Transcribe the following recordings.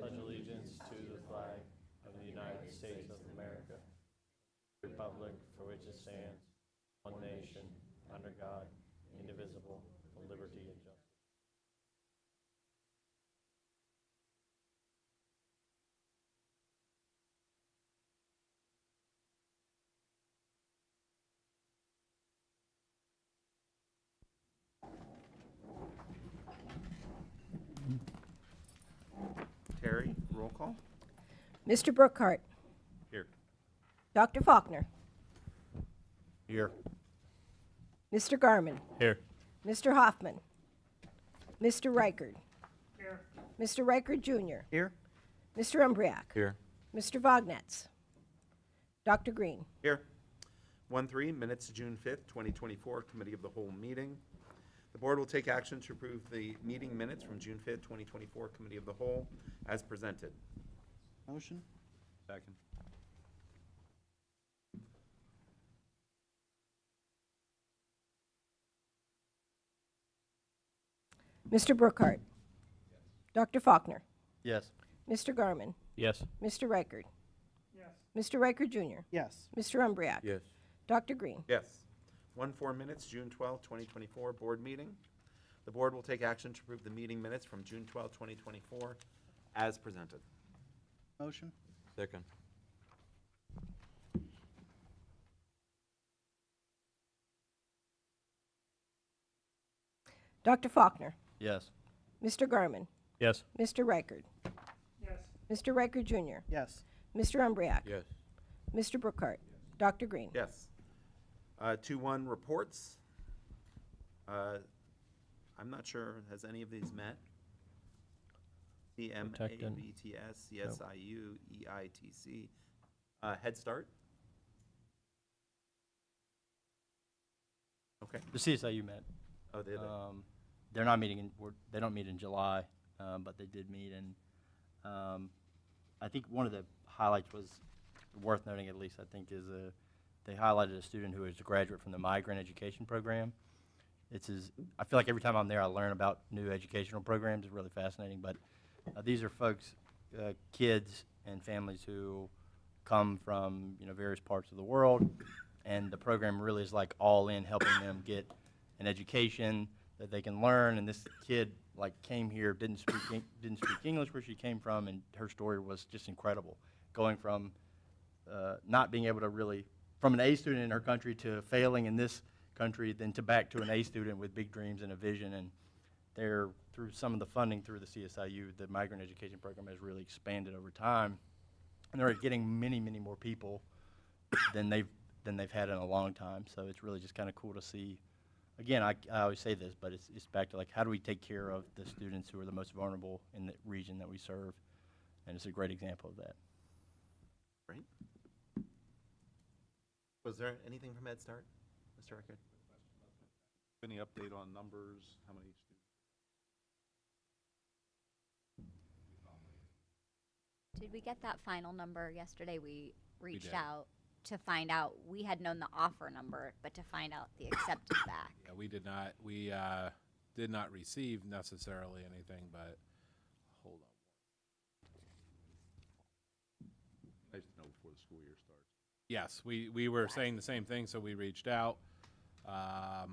pledge allegiance to the flag of the United States of America, the republic for which it stands, one nation, under God, indivisible, with liberty and justice. Terry, roll call. Mr. Brookhart. Here. Dr. Faulkner. Here. Mr. Garman. Here. Mr. Hoffman. Mr. Reichard. Here. Mr. Reichard Jr. Here. Mr. Umbriak. Here. Mr. Vognetz. Dr. Green. Here. 1-3, minutes to June 5th, 2024, Committee of the Whole meeting. The board will take action to approve the meeting minutes from June 5th, 2024, Committee of the Whole, as presented. Motion? Second. Mr. Brookhart. Dr. Faulkner. Yes. Mr. Garman. Yes. Mr. Reichard. Yes. Mr. Reichard Jr. Yes. Mr. Umbriak. Yes. Dr. Green. Yes. 1-4 minutes, June 12th, 2024, board meeting. The board will take action to approve the meeting minutes from June 12th, 2024, as presented. Motion? Second. Dr. Faulkner. Yes. Mr. Garman. Yes. Mr. Reichard. Yes. Mr. Reichard Jr. Yes. Mr. Umbriak. Yes. Mr. Brookhart. Dr. Green. Yes. 2-1 reports. I'm not sure, has any of these met? Protected. CMABTS, CSIU, EITC. Head Start? Okay. The CSIU met. Oh, did it? They're not meeting they don't meet in July, but they did meet, and I think one of the highlights was worth noting, at least I think, is they highlighted a student who is a graduate from the migrant education program. I feel like every time I'm there, I learn about new educational programs. It's really fascinating. But these are folks, kids and families who come from various parts of the world, and the program really is like all in, helping them get an education that they can learn. And this kid came here, didn't speak English where she came from, and her story was just incredible. Going from not being able to really, from an A student in her country to failing in this country, then back to an A student with big dreams and a vision. And they're, through some of the funding through the CSIU, the migrant education program has really expanded over time, and they're getting many, many more people than they've had in a long time. So it's really just kind of cool to see. Again, I always say this, but it's back to how do we take care of the students who are the most vulnerable in the region that we serve, and it's a great example of that. Great. Was there anything from Head Start, Mr. Rickard? Any update on numbers? How many students? Did we get that final number yesterday? We reached did. out to find out. We had known the offer number, but to find out the accepted back. Yeah, we did not. We did not receive necessarily anything, but hold on. Nice to know before the school year starts. Yes, we were saying the same thing, so we reached out. I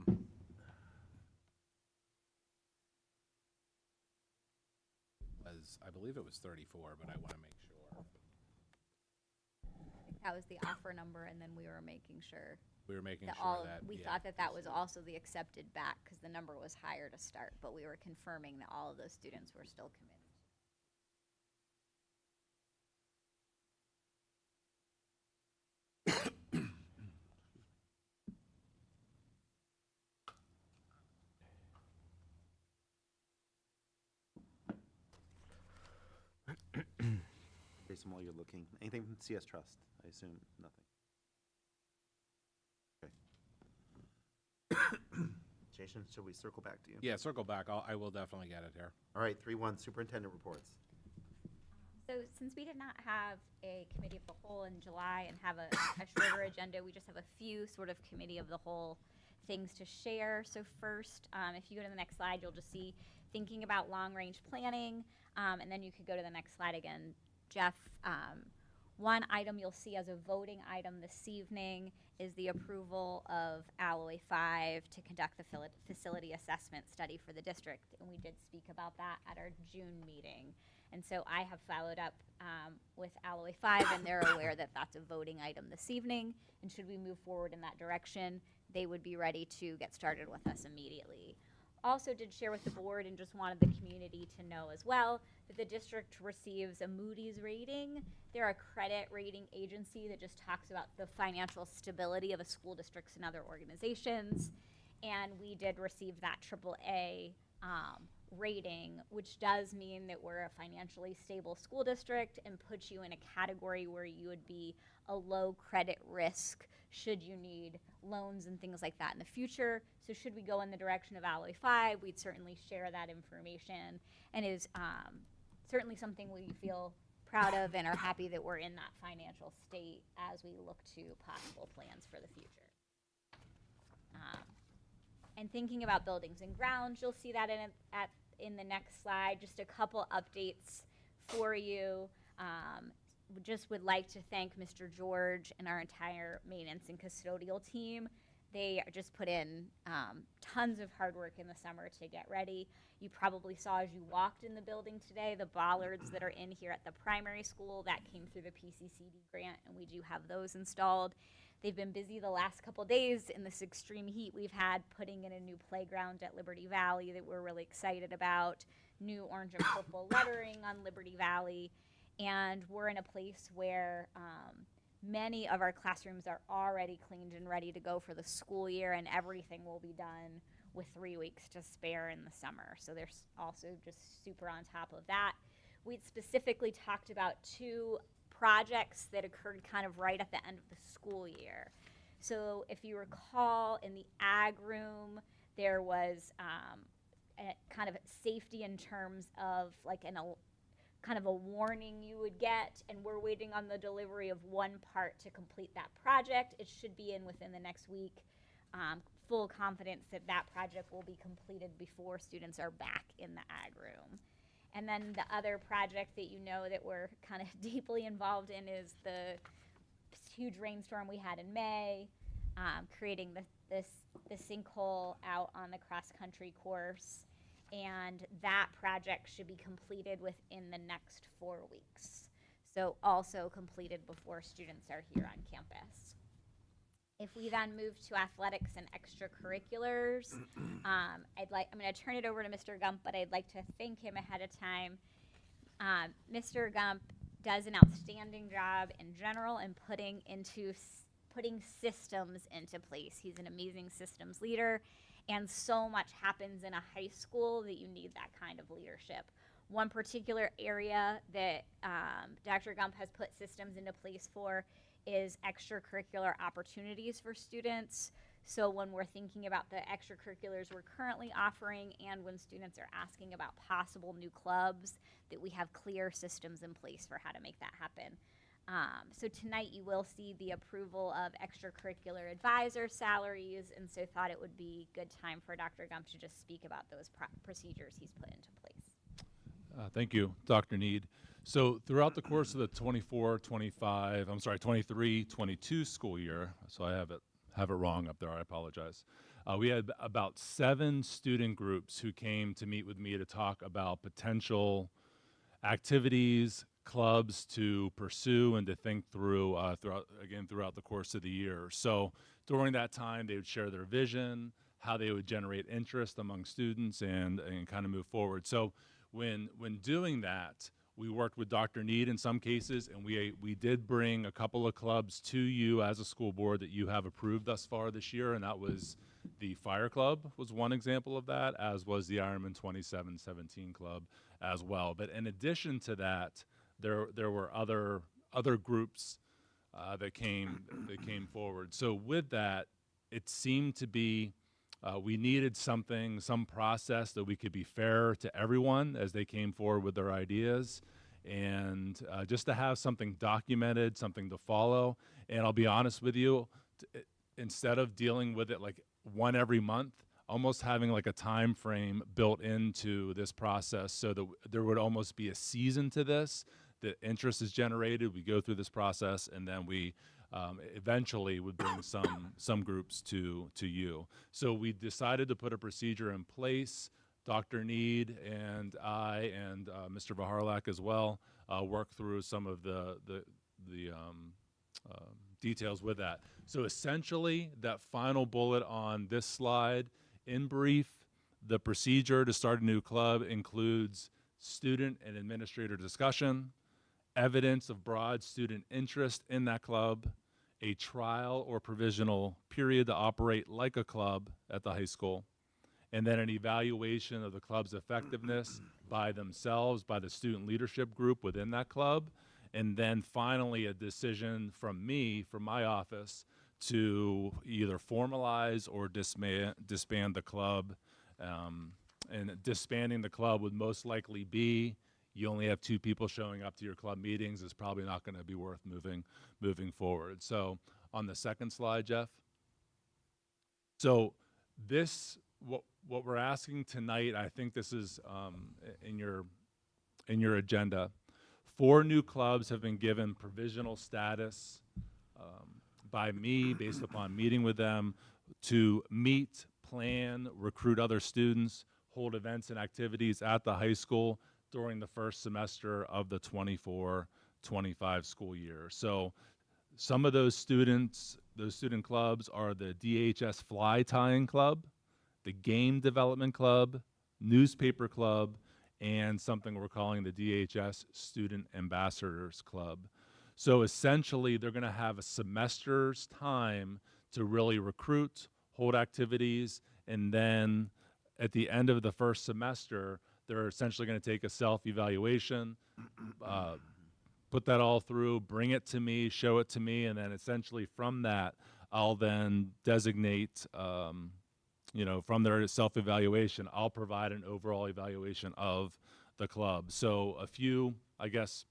believe it was 34, but I want to make sure. That was the offer number, and then we were making sure We were making that sure that we yeah. thought that was also the accepted back, because the number was higher to start, but we were confirming that all of those students were still committed. Jason, while you're looking, anything from CS Trust? I assume nothing. Okay. Jason, should we circle back to you? Yeah, circle back. I will definitely get it here. All right, 3-1, superintendent reports. So since we did not have a committee of the whole in July and have a shorter agenda, we just have a few sort of committee of the whole things to share. So first, if you go to the next slide, you'll just see thinking about long-range planning, and then you could go to the next slide again, Jeff. One item you'll see as a voting item this evening is the approval of Alloy 5 to conduct the facility assessment study for the district, and we did speak about that at our June meeting. And so I have followed up with Alloy 5, and they're aware that that's a voting item this evening, and should we move forward in that direction, they would be ready to get started with us immediately. Also did share with the board and just wanted the community to know as well that the district receives a Moody's rating. They're a credit rating agency that just talks about the financial stability of a school districts and other organizations. And we did receive that AAA rating, which does mean that we're a financially stable school district and puts you in a category where you would be a low credit risk should you need loans and things like that in the future. So should we go in the direction of Alloy 5, we'd certainly share that information, and is certainly something we feel proud of and are happy that we're in that financial state as we look to possible plans for the future. And thinking about buildings and grounds, you'll see that in the next slide. Just a couple updates for you. Just would like to thank Mr. George and our entire maintenance and custodial team. They just put in tons of hard work in the summer to get ready. You probably saw as you walked in the building today, the bollards that are in here at the primary school, that came through the PCCD grant, and we do have those installed. They've been busy the last couple days in this extreme heat we've had, putting in a new playground at Liberty Valley that we're really excited about, new orange and purple lettering on Liberty Valley, and we're in a place where many of our classrooms are already cleaned and ready to go for the school year, and everything will be done with 3 weeks to spare in the summer. So they're also just super on top of that. We'd specifically talked about 2 projects that occurred kind of right at the end of the school year. So if you recall, in the ag room, there was a kind of safety in terms of like kind of a warning you would get, and we're waiting on the delivery of one part to complete that project. It should be in within the next week. Full confidence that that project will be completed before students are back in the ag room. And then the other project that you know that we're kind of deeply involved in is the huge rainstorm we had in May, creating the sinkhole out on the cross-country course. And that project should be completed within the next 4 weeks. So also completed before students are here on campus. If we then move to athletics and extracurriculars, I'm going to turn it over to Mr. Gump, but I'd like to thank him ahead of time. Mr. Gump does an outstanding job in general in putting systems into place. He's an amazing systems leader, and so much happens in a high school that you need that kind of leadership. One particular area that Dr. Gump has put systems into place for is extracurricular opportunities for students. So when we're thinking about the extracurriculars we're currently offering, and when students are asking about possible new clubs, that we have clear systems in place for how to make that happen. So tonight you will see the approval of extracurricular advisor salaries, and so thought it would be a good time for Dr. Gump to just speak about those procedures he's put into place. Thank you, Dr. Need. So throughout the course of the 23-22 school year, so I have it wrong up there, I apologize. We had about 7 student groups who came to meet with me to talk about potential activities, clubs to pursue and to think through throughout the course of the year. So during that time, they would share their vision, how they would generate interest among students, and kind of move forward. So when doing that, we worked with Dr. Need in some cases, and we did bring a couple of clubs to you as a school board that you have approved thus far this year, and that was the Fire Club was one example of that, as was the Ironman 2717 Club as well. But in addition to that, there were other groups that came forward. So with that, it seemed to be we needed some process that we could be fair to everyone as they came forward with their ideas, and just to have something documented, something to follow. And I'll be honest with you, instead of dealing with it like one every month, almost having like a time frame built into this process so that there would almost be a season to this. The interest is generated, we go through this process, and then we eventually would bring some groups to you. So we decided to put a procedure in place. Dr. Need and I and Mr. Vaharlak as well work through some of the details with that. So essentially, that final bullet on this slide, in brief, the procedure to start a new club includes student and administrator discussion, evidence of broad student interest in that club, a trial or provisional period to operate like a club at the high school, and then an evaluation of the club's effectiveness by themselves, by the student leadership group within that club, and then finally a decision from me, from my office, to either formalize or disband the club. And disbanding the club would most likely be you only have 2 people showing up to your club meetings. It's probably not going to be worth moving forward. So on the second slide, Jeff. So this, what we're asking tonight, I think this is in your agenda. 4 new clubs have been given provisional status by me based upon meeting with them to meet, plan, recruit other students, hold events and activities at the high school during the first semester of the 24-25 school year. So some of those student clubs are the DHS Fly Tying Club, the Game Development Club, Newspaper Club, and something we're calling the DHS Student Ambassadors Club. So essentially, they're going to have a semester's time to really recruit, hold activities, and then at the end of the first semester, they're essentially going to take a self-evaluation, put that all through, bring it to me, show it to me, and then essentially from that, I'll then designate, from their self-evaluation, I'll provide an overall evaluation of the club. So a few, I guess,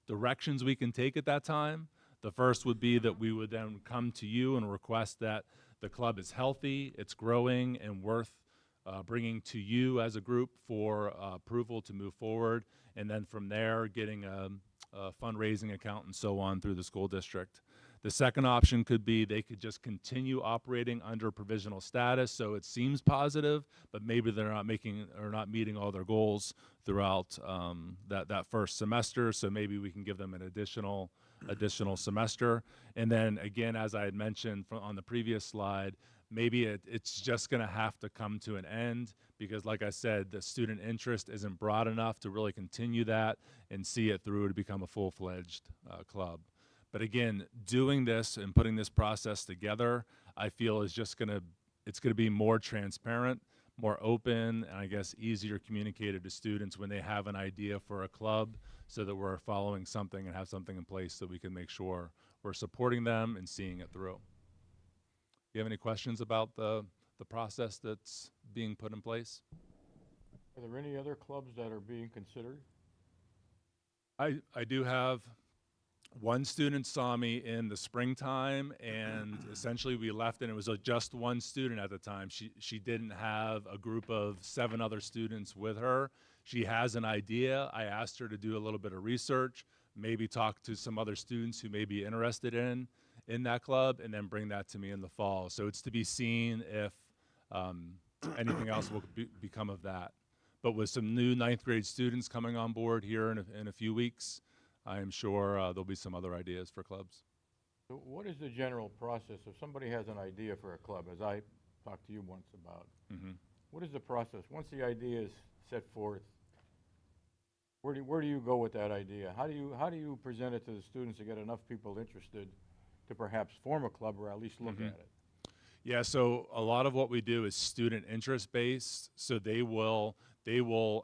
directions we can take at that time. The first would be that we would then come to you and request that the club is healthy, it's growing, and worth bringing to you as a group for approval to move forward. And then from there, getting a fundraising account and so on through the school district. The second option could be they could just continue operating under provisional status, so it seems positive, but maybe they're not meeting all their goals throughout that first semester. So maybe we can give them an additional semester. And then again, as I had mentioned on the previous slide, maybe it's just going to have to come to an end because, like I said, the student interest isn't broad enough to really continue that and see it through to become a full-fledged club. But again, doing this and putting this process together, I feel is just it's gonna be more transparent, more open, and I guess easier communicated to students when they have an idea for a club so that we're following something and have something in place so we can make sure we're supporting them and seeing it through. Do you have any questions about the process that's being put in place? Are there any other clubs that are being considered? I do have one student saw me in the springtime, and essentially we left, and it was just one student at the time. She didn't have a group of 7 other students with her. She has an idea. I asked her to do a little bit of research, maybe talk to some other students who may be interested in that club, and then bring that to me in the fall. So it's to be seen if anything else will become of that. But with some new 9th grade students coming on board here in a few weeks, I am sure there'll be some other ideas for clubs. So what is the general process if somebody has an idea for a club, as I talked to you once about? Mm-hmm. What is the process? Once the idea is set forth, where do you go with that idea? How do you present it to the students to get enough people interested to perhaps form a club or at least look at it? Yeah, so a lot of what we do is student interest based. So they will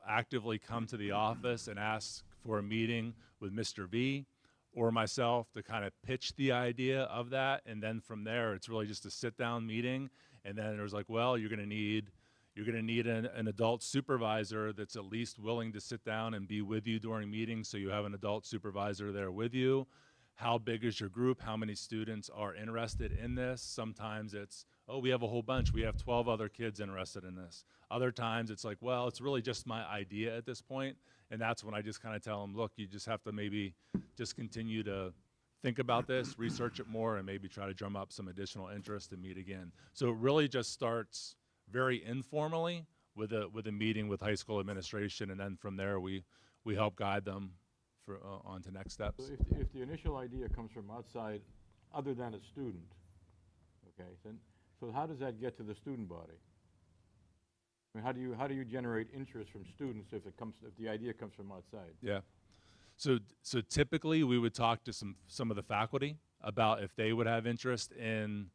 actively come to the office and ask for a meeting with Mr. V or myself to kind of pitch the idea of that, and then from there it's really just a sit-down meeting. And then there's like, well, you're going to need an adult supervisor that's at least willing to sit down and be with you during meetings, so you have an adult supervisor there with you. How big is your group? How many students are interested in this? Sometimes it's oh, we have a whole bunch. We have 12 other kids interested in this. Other times it's like, well, it's really just my idea at this point. And that's when I just kind of tell them, look, you just have to maybe just continue to think about this, research it more, and maybe try to drum up some additional interest and meet again. So it really just starts very informally with a meeting with high school administration, and then from there we help guide them for on to next steps. So if the initial idea comes from outside, other than a student, okay, then, so how does that get to the student body? I mean, how do you generate interest from students if the idea comes from outside? Yeah. So typically we would talk to some of the faculty about if they would have interest in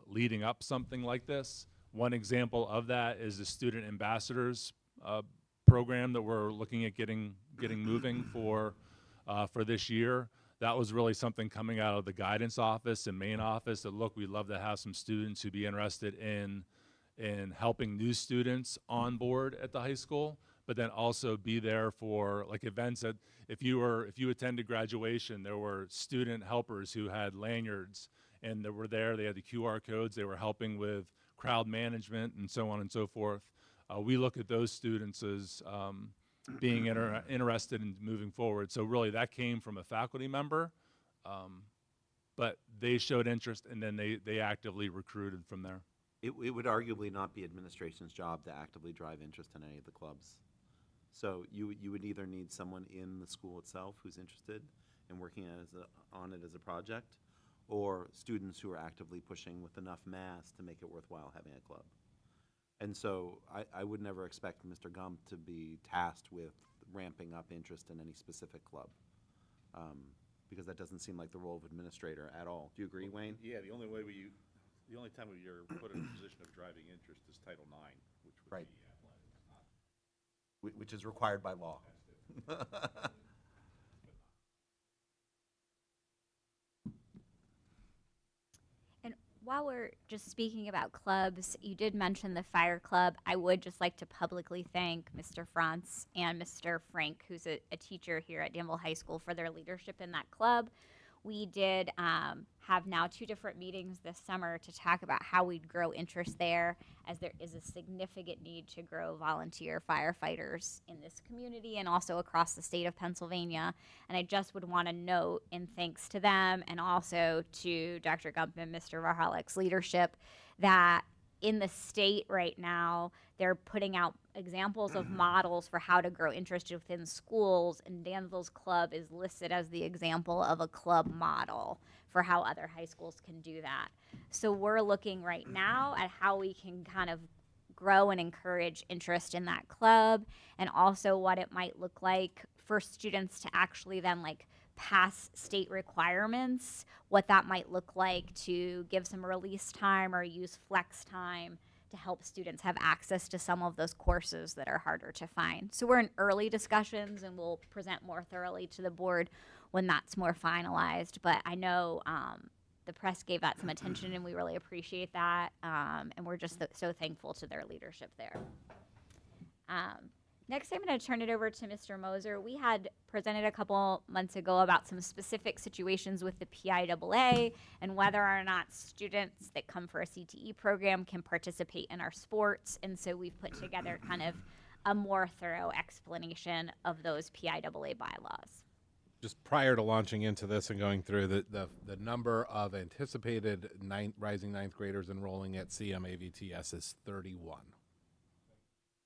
leading up something like this. One example of that is the student ambassadors program that we're looking at getting moving for this year. That was really something coming out of the guidance office and main office that, look, we'd love to have some students who'd be interested in helping new students on board at the high school, but then also be there for like events that if you attended graduation, there were student helpers who had lanyards and they were there, they had the QR codes, they were helping with crowd management and so on and so forth. We look at those students as being interested in moving forward. So really that came from a faculty member, but they showed interest and then they actively recruited from there. It would arguably not be administration's job to actively drive interest in any of the clubs. So you would either need someone in the school itself who's interested in working on it as a project, or students who are actively pushing with enough mass to make it worthwhile having a club. And so I would never expect Mr. Gump to be tasked with ramping up interest in any specific club, because that doesn't seem like the role of administrator at all. Do you agree, Wayne? Yeah, the only time you're put in a position of driving interest is Title IX, which would Right. be Which is required by law. And while we're just speaking about clubs, you did mention the fire club. I would just like to publicly thank Mr. Franz and Mr. Frank, who's a teacher here at Danville High School, for their leadership in that club. We did have now 2 different meetings this summer to talk about how we'd grow interest there, as there is a significant need to grow volunteer firefighters in this community and also across the state of Pennsylvania. And I just would want to note, in thanks to them and also to Dr. Gump and Mr. Varhalik's leadership, that in the state right now, they're putting out examples of models for how to grow interest within schools, and Danville's club is listed as the example of a club model for how other high schools can do that. So we're looking right now at how we can kind of grow and encourage interest in that club, and also what it might look like for students to actually then pass state requirements, what that might look like to give some release time or use flex time to help students have access to some of those courses that are harder to find. So we're in early discussions, and we'll present more thoroughly to the board when that's more finalized. But I know the press gave that some attention, and we really appreciate that. And we're just so thankful to their leadership there. Next, I'm going to turn it over to Mr. Moser. We had presented a couple months ago about some specific situations with the PIAA and whether or not students that come for a CTE program can participate in our sports. And so we've put together kind of a more thorough explanation of those PIAA bylaws. Just prior to launching into this and going through the number of anticipated rising ninth graders enrolling at CMAVTS is 31.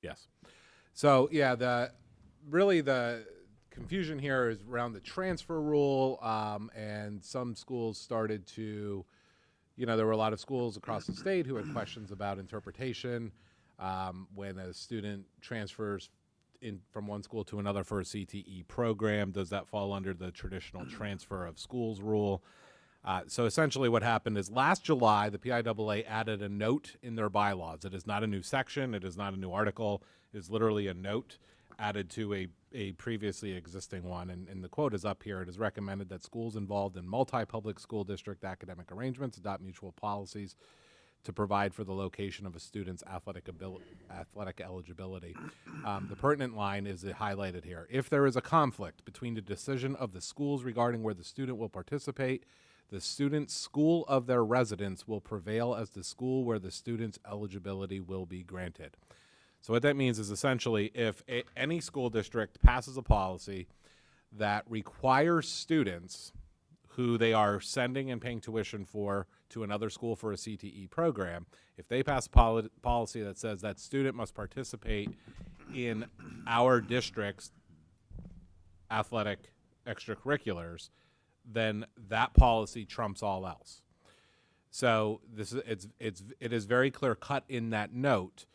Yes. So yeah, the confusion here is around the transfer rule, and some schools started to, there were a lot of schools across the state who had questions about interpretation. When a student transfers from one school to another for a CTE program, does that fall under the traditional transfer of schools rule? So essentially what happened is last July, the PIAA added a note in their bylaws. It is not a new section. It is not a new article. It is literally a note added to a previously existing one. And the quote is up here. It is recommended that schools involved in multi-public school district academic arrangements adopt mutual policies to provide for the location of a student's athletic eligibility. The pertinent line is highlighted here. If there is a conflict between the decision of the schools regarding where the student will participate, the student's school of their residence will prevail as the school where the student's eligibility will be granted. So what that means is essentially if any school district passes a policy that requires students who they are sending and paying tuition for to another school for a CTE program, if they pass a policy that says that student must participate in our district's athletic extracurriculars, then that policy trumps all else. So it is very clear cut in that note.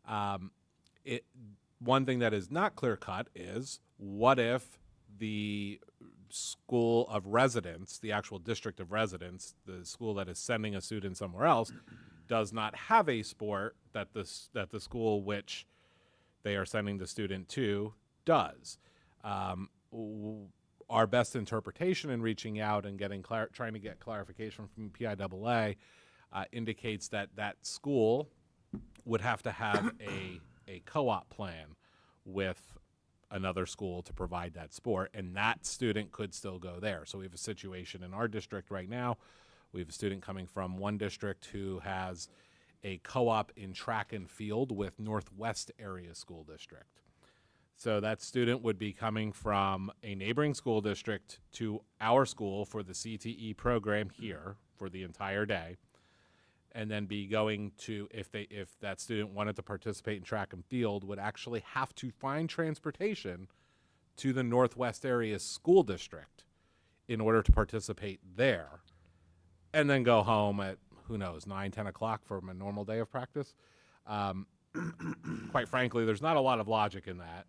One thing that is not clear cut is what if the school of residence, the actual district of residence, the school that is sending a student somewhere else, does not have a sport that the school which they are sending the student to does. Our best interpretation in reaching out and trying to get clarification from PIAA indicates that that school would have to have a co-op plan with another school to provide that sport, and that student could still go there. So we have a situation in our district right now. We have a student coming from one district who has a co-op in track and field with Northwest Area School District. So that student would be coming from a neighboring school district to our school for the CTE program here for the entire day, and then be going to, if that student wanted to participate in track and field, would actually have to find transportation to the Northwest Area School District in order to participate there, and then go home at, who knows, 9, 10 o'clock from a normal day of practice. Quite frankly, there's not a lot of logic in that.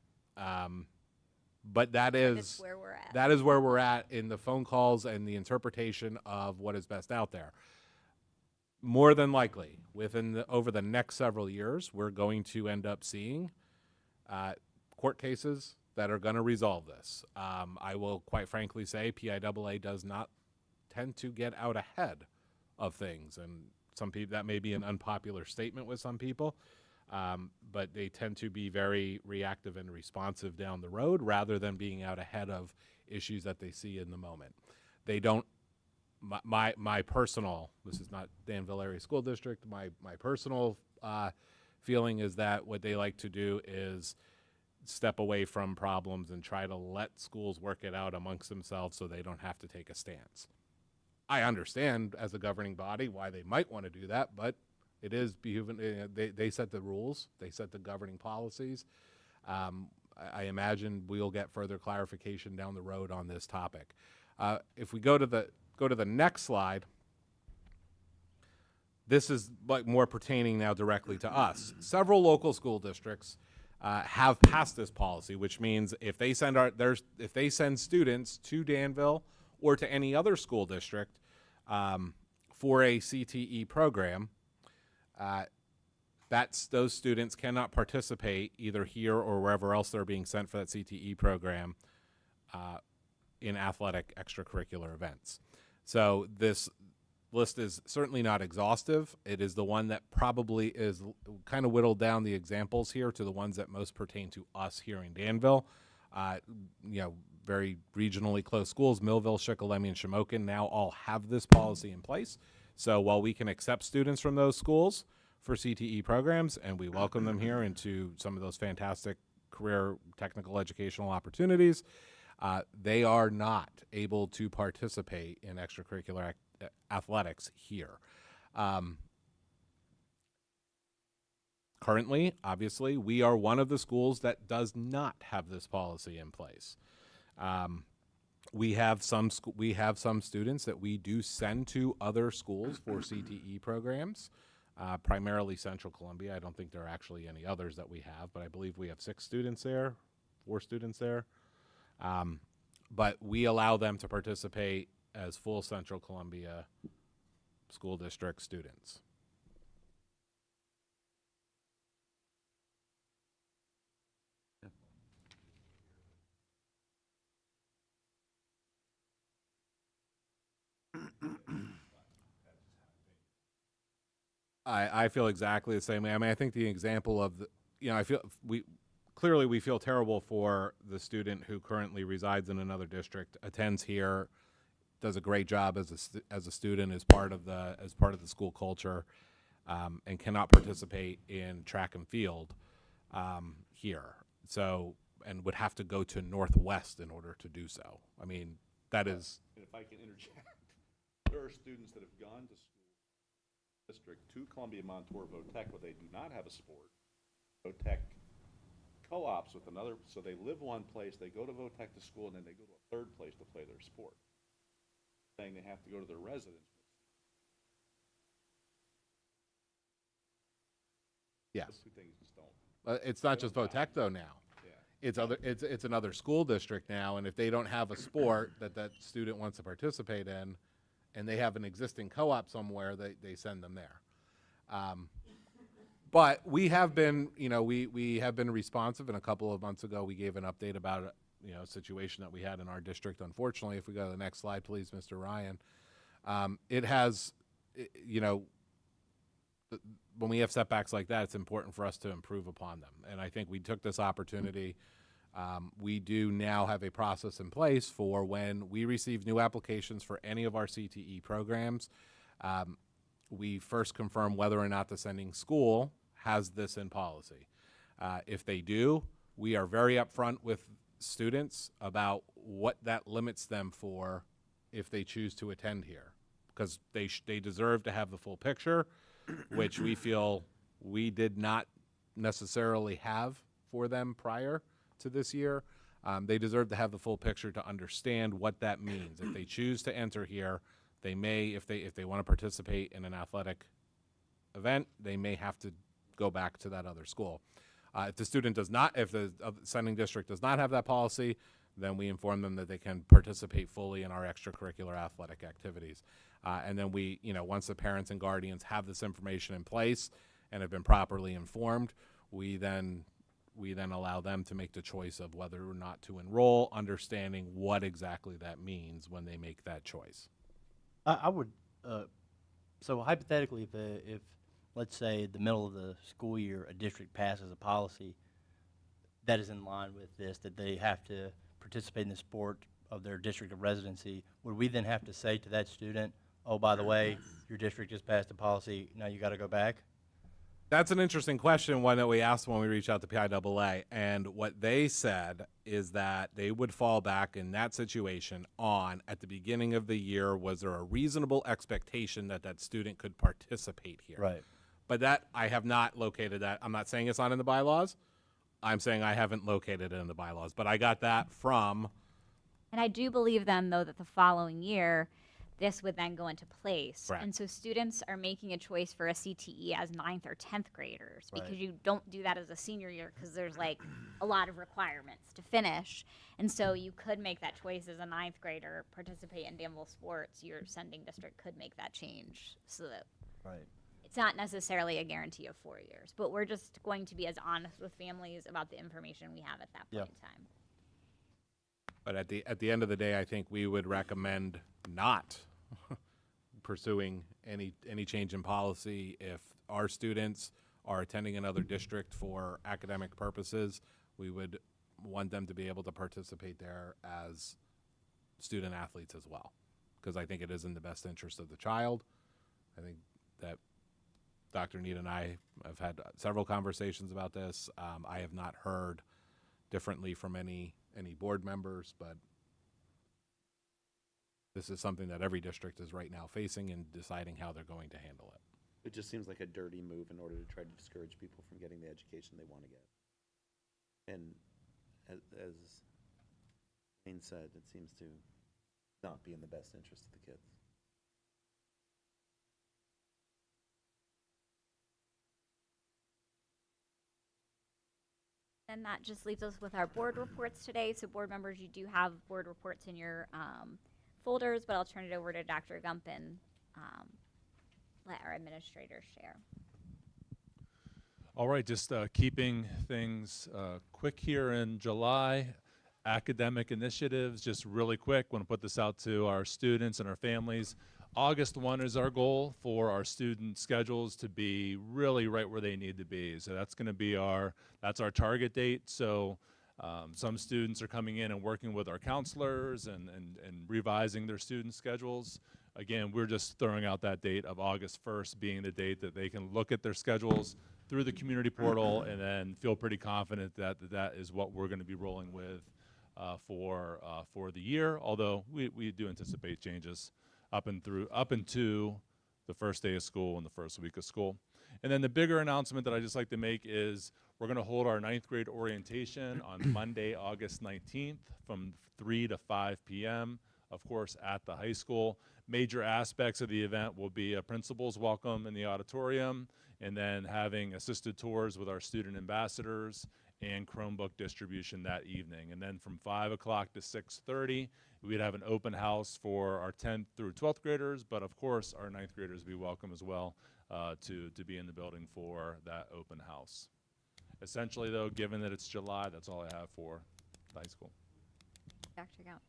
But that is where we're at. That is where we're at in the phone calls and the interpretation of what is best out there. More than likely, over the next several years, we're going to end up seeing court cases that are going to resolve this. I will quite frankly say PIAA does not tend to get out ahead of things, and some people, that may be an unpopular statement with some people, but they tend to be very reactive and responsive down the road rather than being out ahead of issues that they see in the moment. They don't. My personal, this is not Danville Area School District, my personal feeling is that what they like to do is step away from problems and try to let schools work it out amongst themselves so they don't have to take a stance. I understand as a governing body why they might want to do that, but it is they set the rules, they set the governing policies. I imagine we'll get further clarification down the road on this topic. If we go to the next slide, this is like more pertaining now directly to us. Several local school districts have passed this policy, which means if they send students to Danville or to any other school district for a CTE program, those students cannot participate either here or wherever else they're being sent for that CTE program in athletic extracurricular events. So this list is certainly not exhaustive. It is the one that probably is kind of whittled down the examples here to the ones that most pertain to us here in Danville. Very regionally close schools, Millville, Shikellamy, and Shamokin now all have this policy in place. So while we can accept students from those schools for CTE programs, and we welcome them here into some of those fantastic career technical educational opportunities, they are not able to participate in extracurricular athletics here. Currently, obviously, we are one of the schools that does not have this policy in place. We have some students that we do send to other schools for CTE programs, primarily Central Columbia. I don't think there are actually any others that we have, but I believe we have 4 students there. But we allow them to participate as full Central Columbia School District students. I feel exactly the same way. I mean, I think the example of we feel terrible for the student who currently resides in another district, attends here, does a great job as a student, as part of the school culture, and cannot participate in track and field here. So, and would have to go to Northwest in order to do so. I mean, that is. And if I can interject, there are students that have gone to school district to Columbia, Montour, Votech, where they do not have a sport. Votech co-ops with another, so they live one place, they go to Votech to school, and then they go to a third place to play their sport. Saying they have to go to their residence. Yes. Those two things just don't. It's not just Votech though now. Yeah. It's another school district now, and if they don't have a sport that student wants to participate in, and they have an existing co-op somewhere, they send them there. But we have been, we have been responsive, and a couple of months ago we gave an update about a situation that we had in our district. Unfortunately, if we go to the next slide, please, Mr. Ryan, it has, when we have setbacks like that, it's important for us to improve upon them. And I think we took this opportunity. We do now have a process in place for when we receive new applications for any of our CTE programs. We first confirm whether or not the sending school has this in policy. If they do, we are very upfront with students about what that limits them for if they choose to attend here, because they deserve to have the full picture, which we feel we did not necessarily have for them prior to this year. They deserve to have the full picture to understand what that means. If they choose to enter here, they may, if they want to participate in an athletic event, they may have to go back to that other school. If the student does not, if the sending district does not have that policy, then we inform them that they can participate fully in our extracurricular athletic activities. And then we, once the parents and guardians have this information in place and have been properly informed, we then allow them to make the choice of whether or not to enroll, understanding what exactly that means when they make that choice. I would, so hypothetically, if let's say the middle of the school year, a district passes a policy that is in line with this, that they have to participate in the sport of their district of residency, would we then have to say to that student, oh, by the way, your district just passed a policy, now you got to go back? That's an interesting question, one that we asked when we reached out to PIAA, and what they said is that they would fall back in that situation on, at the beginning of the year, was there a reasonable expectation that that student could participate here? Right. But that, I have not located that. I'm not saying it's not in the bylaws. I'm saying I haven't located it in the bylaws, but I got that from. And I do believe then, though, that the following year, this would then go into place. Correct. And so students are making a choice for a CTE as 9th or 10th graders, because Right. you don't do that as a senior year because there's like a lot of requirements to finish. And so you could make that choice as a 9th grader, participate in Danville sports. Your sending district could make that change so that Right. it's not necessarily a guarantee of 4 years, but we're just going to be as honest with families about the information we have at that point in time. But at the end of the day, I think we would recommend not pursuing any change in policy. If our students are attending another district for academic purposes, we would want them to be able to participate there as student athletes as well, because I think it is in the best interest of the child. I think that Dr. Need and I have had several conversations about this. I have not heard differently from any board members, but this is something that every district is right now facing and deciding how they're going to handle it. It just seems like a dirty move in order to try to discourage people from getting the education they want to get. And as Wayne said, it seems to not be in the best interest of the kids. And that just leaves us with our board reports today. So board members, you do have board reports in your folders, but I'll turn it over to Dr. Gump and let our administrators share. All right, just keeping things quick here in July. Academic initiatives, just really quick. Want to put this out to our students and our families. August 1 is our goal for our student schedules to be really right where they need to be. So that's going to be that's our target date. So Some students are coming in and working with our counselors and revising their student schedules. Again, we're just throwing out that date of August 1st being the date that they can look at their schedules through the community portal and then feel pretty confident that that is what we're going to be rolling with for the year, although we do anticipate changes up into the first day of school and the first week of school. And then the bigger announcement that I just like to make is we're going to hold our 9th grade orientation on Monday, August 19th from 3 to 5 p.m., of course, at the high school. Major aspects of the event will be a principal's welcome in the auditorium, and then having assisted tours with our student ambassadors and Chromebook distribution that evening. And then from 5 o'clock to 6:30, we'd have an open house for our 10th through 12th graders, but of course our 9th graders be welcome as well to be in the building for that open house. Essentially though, given that it's July, that's all I have for the high school. Dr. Gaunt.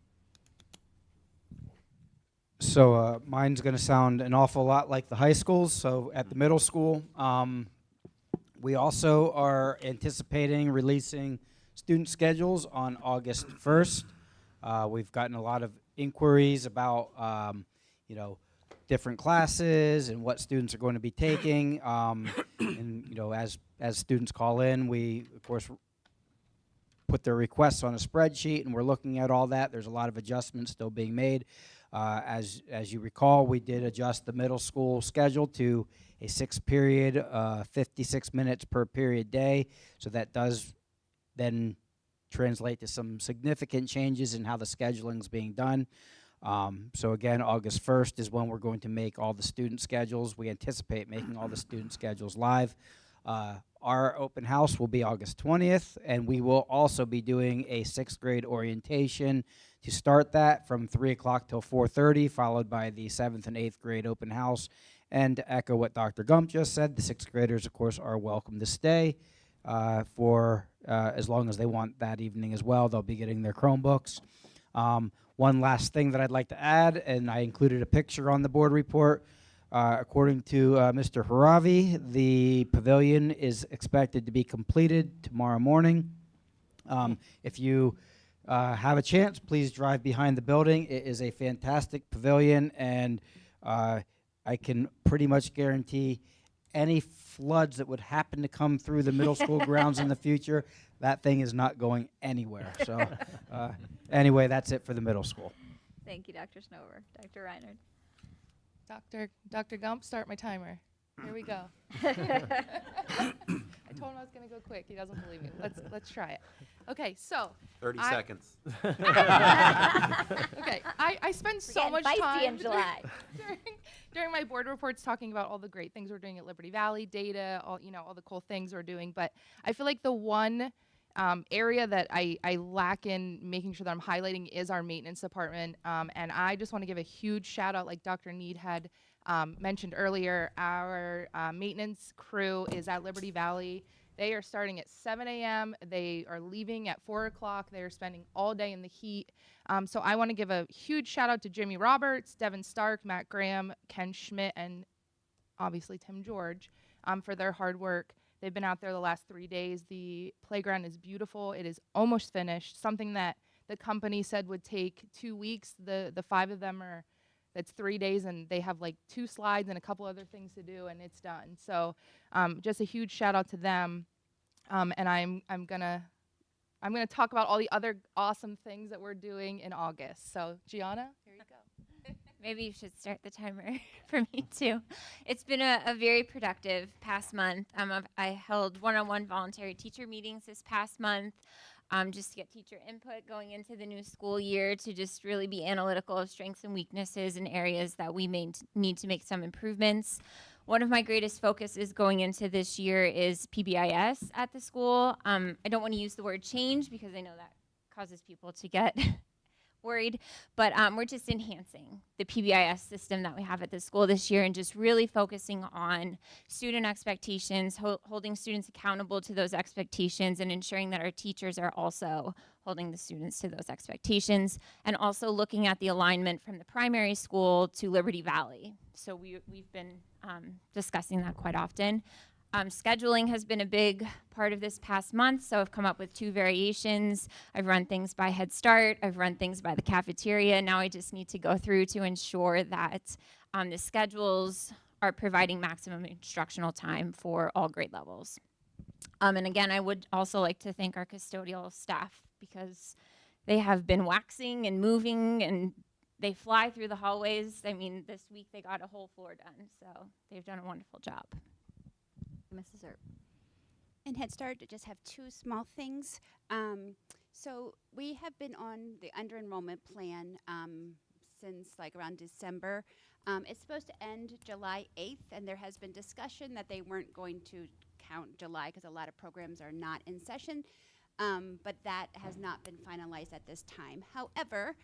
So mine's going to sound an awful lot like the high schools. So at the middle school, we also are anticipating releasing student schedules on August 1st. We've gotten a lot of inquiries about, different classes and what students are going to be taking. And, as students call in, we, of course, put their requests on a spreadsheet, and we're looking at all that. There's a lot of adjustments still being made. As you recall, we did adjust the middle school schedule to a 6-period, 56 minutes per period day. So that does then translate to some significant changes in how the scheduling is being done. So again, August 1st is when we're going to make all the student schedules. We anticipate making all the student schedules live. Our open house will be August 20th, and we will also be doing a 6th grade orientation to start that from 3 o'clock till 4:30, followed by the 7th and 8th grade open house. And to echo what Dr. Gump just said, the 6th graders, of course, are welcome to stay for as long as they want that evening as well. They'll be getting their Chromebooks. One last thing that I'd like to add, and I included a picture on the board report. According to Mr. Haravi, the pavilion is expected to be completed tomorrow morning. If you have a chance, please drive behind the building. It is a fantastic pavilion, and I can pretty much guarantee any floods that would happen to come through the middle school grounds in the future, that thing is not going anywhere. So anyway, that's it for the middle school. Thank you, Dr. Snover. Dr. Reinhardt. Dr. Gump, start my timer. Here we go. I told him I was going to go quick. He doesn't believe me. Let's try it. Okay, so 30 seconds. Okay, I spend so much time in July. during my board reports talking about all the great things we're doing at Liberty Valley, data, all the cool things we're doing. But I feel like the one area that I lack in making sure that I'm highlighting is our maintenance department. And I just want to give a huge shout out, like Dr. Need had mentioned earlier. Our maintenance crew is at Liberty Valley. They are starting at 7 a.m. They are leaving at 4 o'clock. They are spending all day in the heat. So I want to give a huge shout out to Jimmy Roberts, Devin Stark, Matt Graham, Ken Schmidt, and obviously Tim George for their hard work. They've been out there the last 3 days. The playground is beautiful. It is almost finished. Something that the company said would take 2 weeks. The 5 of them that's 3 days, and they have like 2 slides and a couple other things to do, and it's done. So just a huge shout out to them. And I'm gonna talk about all the other awesome things that we're doing in August. So Gianna, here you go. Maybe you should start the timer for me too. It's been a very productive past month. I held one-on-one voluntary teacher meetings this past month just to get teacher input going into the new school year, to just really be analytical of strengths and weaknesses in areas that we may need to make some improvements. One of my greatest focuses going into this year is PBIS at the school. I don't want to use the word change because I know that causes people to get worried, but we're just enhancing the PBIS system that we have at the school this year and just really focusing on student expectations, holding students accountable to those expectations, and ensuring that our teachers are also holding the students to those expectations, and also looking at the alignment from the primary school to Liberty Valley. So we've been discussing that quite often. Scheduling has been a big part of this past month, so I've come up with 2 variations. I've run things by Head Start, I've run things by the cafeteria. Now I just need to go through to ensure that the schedules are providing maximum instructional time for all grade levels. And again, I would also like to thank our custodial staff because they have been waxing and moving and they fly through the hallways. I mean, this week they got a whole floor done, so they've done a wonderful job. Mrs. Earp. In Head Start, I just have 2 small things. So we have been on the under enrollment plan since like around December. It's supposed to end July 8th, and there has been discussion that they weren't going to count July because a lot of programs are not in session, but that has not been finalized at this time. However,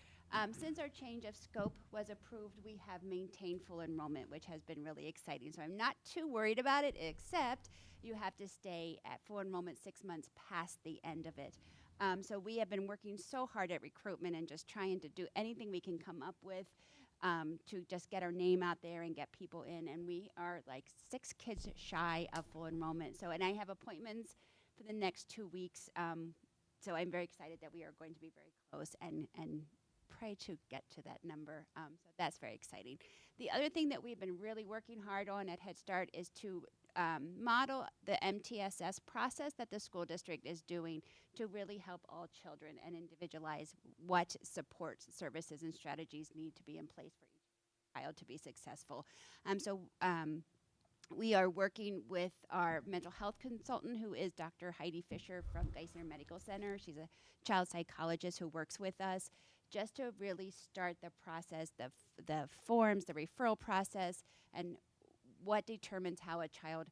since our change of scope was approved, we have maintained full enrollment, which has been really exciting. So I'm not too worried about it, except you have to stay at full enrollment 6 months past the end of it. So we have been working so hard at recruitment and just trying to do anything we can come up with to just get our name out there and get people in. And we are like 6 kids shy of full enrollment. So, and I have appointments for the next 2 weeks. So I'm very excited that we are going to be very close and pray to get to that number. So that's very exciting. The other thing that we've been really working hard on at Head Start is to model the MTSS process that the school district is doing to really help all children and individualize what support services and strategies need to be in place for each child to be successful. We are working with our mental health consultant, who is Dr. Heidi Fisher from Geisinger Medical Center. She's a child psychologist who works with us just to really start the process, the forms, the referral process, and what determines how a child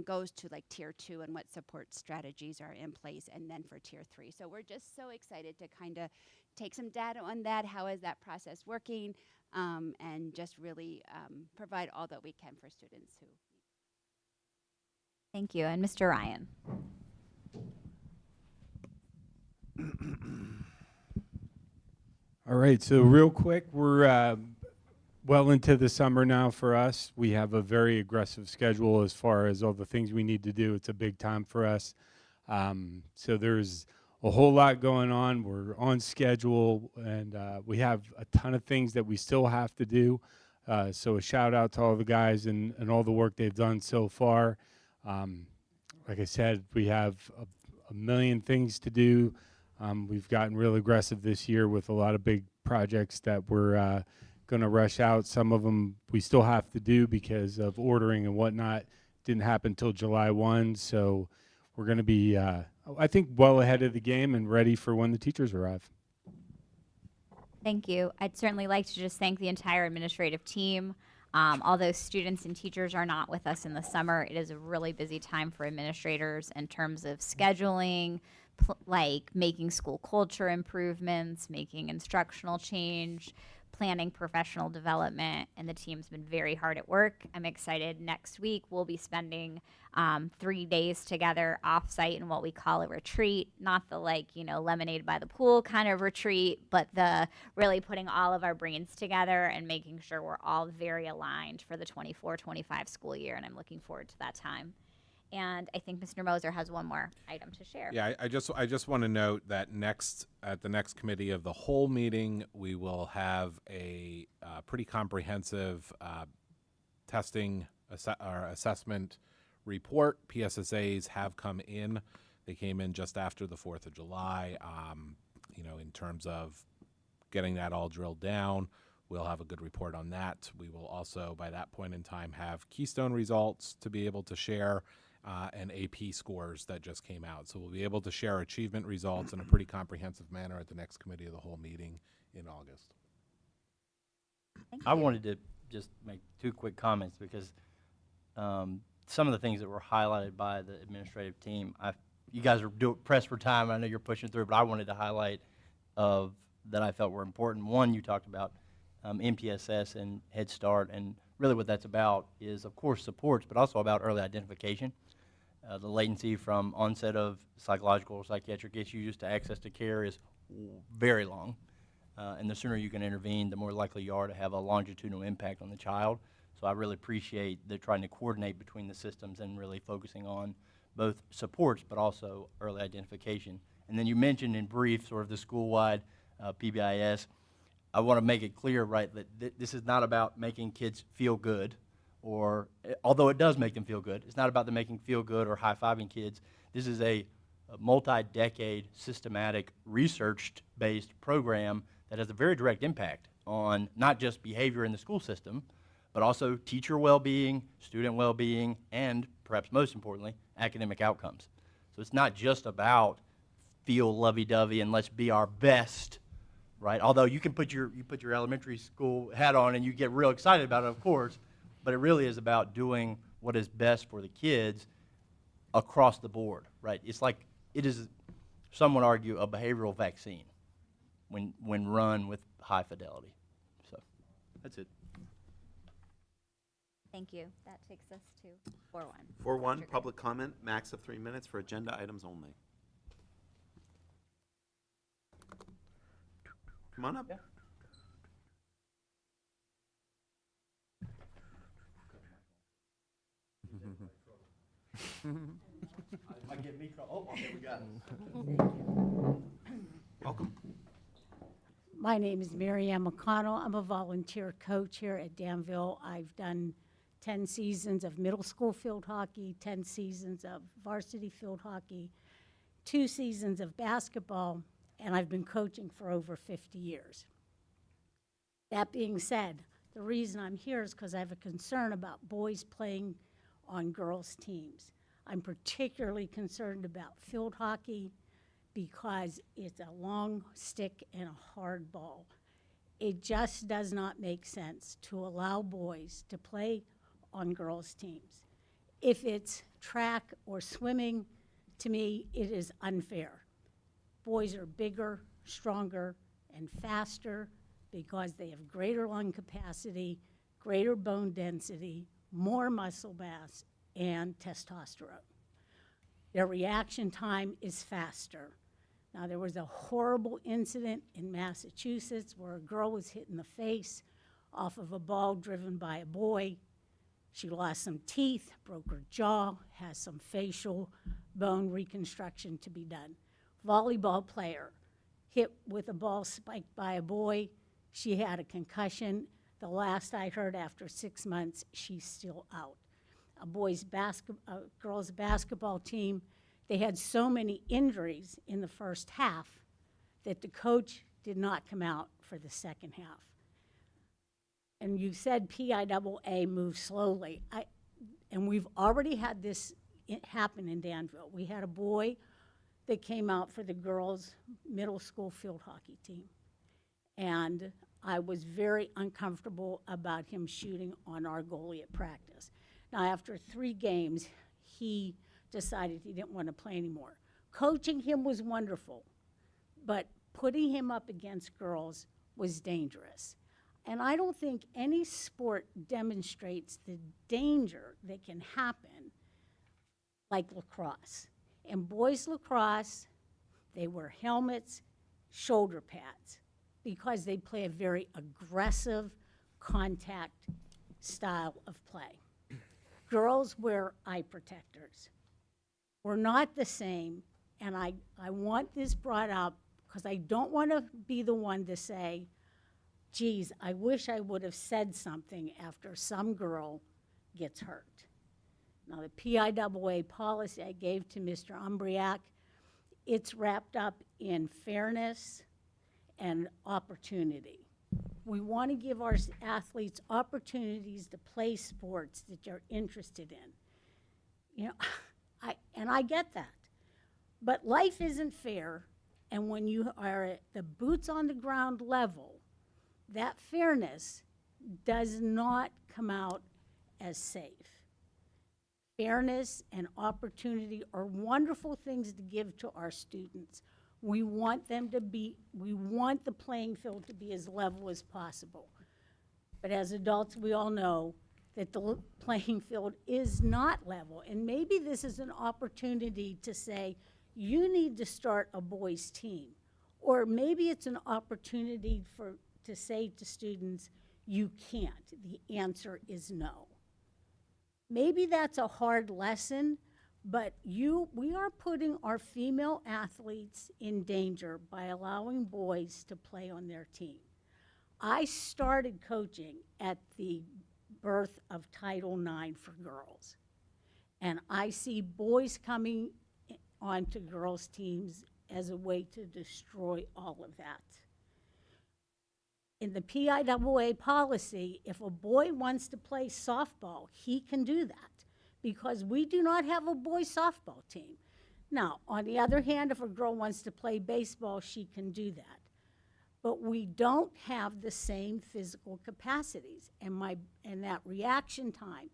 goes to like tier 2 and what support strategies are in place, and then for tier 3. So we're just so excited to kind of take some data on that. How is that process working? And just really provide all that we can for students who. Thank you. And Mr. Ryan. All right, so real quick, we're well into the summer now for us. We have a very aggressive schedule as far as all the things we need to do. It's a big time for us. So there's a whole lot going on. We're on schedule, and we have a ton of things that we still have to do. So a shout out to all the guys and all the work they've done so far. Like I said, we have a million things to do. We've gotten real aggressive this year with a lot of big projects that we're going to rush out. Some of them we still have to do because of ordering and whatnot. Didn't happen till July 1, so we're going to be, I think, well ahead of the game and ready for when the teachers arrive. Thank you. I'd certainly like to just thank the entire administrative team. Although students and teachers are not with us in the summer, it is a really busy time for administrators in terms of scheduling, like making school culture improvements, making instructional change, planning professional development, and the team's been very hard at work. I'm excited. Next week, we'll be spending 3 days together off-site in what we call a retreat, not the lemonade by the pool kind of retreat, but the really putting all of our brains together and making sure we're all very aligned for the 24-25 school year, and I'm looking forward to that time. And I think Mr. Moser has one more item to share. Yeah, I just want to note that at the next committee of the whole meeting, we will have a pretty comprehensive testing or assessment report. PSSAs have come in. They came in just after the 4th of July. In terms of getting that all drilled down, we'll have a good report on that. We will also, by that point in time, have Keystone results to be able to share. And AP scores that just came out. So we'll be able to share achievement results in a pretty comprehensive manner at the next committee of the whole meeting in August. I wanted to just make 2 quick comments because some of the things that were highlighted by the administrative team, you guys are pressed for time. I know you're pushing through, but I wanted to highlight that I felt were important. One, you talked about MTSS and Head Start, and really what that's about is, of course, supports, but also about early identification. The latency from onset of psychological or psychiatric issues to access to care is very long. And the sooner you can intervene, the more likely you are to have a longitudinal impact on the child. So I really appreciate the trying to coordinate between the systems and really focusing on both supports but also early identification. And then you mentioned in brief sort of the school-wide PBIS. I want to make it clear, right, that this is not about making kids feel good, or although it does make them feel good, it's not about them making feel good or high-fiving kids. This is a multi-decade, systematic, research-based program that has a very direct impact on not just behavior in the school system, but also teacher well-being, student well-being, and perhaps most importantly, academic outcomes. So it's not just about feel lovey-dovey and let's be our best, right? Although you can put your elementary school hat on and you get real excited about it, of course, but it really is about doing what is best for the kids across the board, right? It's like it is, some would argue, a behavioral vaccine when run with high fidelity. So that's it. Thank you. That takes us to 4-1. 4-1, public comment, max of 3 minutes for agenda items only. Come on up. Yeah. I get me trouble. Oh, okay, we got it. Welcome. My name is Mary Ann McConnell. I'm a volunteer coach here at Danville. I've done 10 seasons of middle school field hockey, 10 seasons of varsity field hockey, 2 seasons of basketball, and I've been coaching for over 50 years. That being said, the reason I'm here is because I have a concern about boys playing on girls' teams. I'm particularly concerned about field hockey because it's a long stick and a hard ball. It just does not make sense to allow boys to play on girls' teams. If it's track or swimming, to me, it is unfair. Boys are bigger, stronger, and faster because they have greater lung capacity, greater bone density, more muscle mass, and testosterone. Their reaction time is faster. Now, there was a horrible incident in Massachusetts where a girl was hit in the face off of a ball driven by a boy. She lost some teeth, broke her jaw, has some facial bone reconstruction to be done. Volleyball player hit with a ball spiked by a boy. She had a concussion. The last I heard, after 6 months, she's still out. A girls' basketball team, they had so many injuries in the first half that the coach did not come out for the second half. And you said PIAA moves slowly. And we've already had this happen in Danville. We had a boy that came out for the girls' middle school field hockey team. And I was very uncomfortable about him shooting on our goalie at practice. Now, after 3 games, he decided he didn't want to play anymore. Coaching him was wonderful, but putting him up against girls was dangerous. And I don't think any sport demonstrates the danger that can happen like lacrosse. In boys lacrosse, they wear helmets, shoulder pads, because they play a very aggressive contact style of play. Girls wear eye protectors. We're not the same, and I want this brought up because I don't want to be the one to say, geez, I wish I would have said something after some girl gets hurt. Now, the PIAA policy I gave to Mr. Umbriak, it's wrapped up in fairness and opportunity. We want to give our athletes opportunities to play sports that they're interested in. You know, I get that. But life isn't fair, and when you are at the boots on the ground level, that fairness does not come out as safe. Fairness and opportunity are wonderful things to give to our students. We want we want the playing field to be as level as possible. But as adults, we all know that the playing field is not level. And maybe this is an opportunity to say, you need to start a boys' team. Or maybe it's an opportunity to say to students, You can't. The answer is no. Maybe that's a hard lesson, but we are putting our female athletes in danger by allowing boys to play on their team. I started coaching at the birth of Title IX for girls. And I see boys coming onto girls' teams as a way to destroy all of that. In the PIAA policy, if a boy wants to play softball, he can do that because we do not have a boys' softball team. Now, on the other hand, if a girl wants to play baseball, she can do that. But we don't have the same physical capacities, and that reaction time,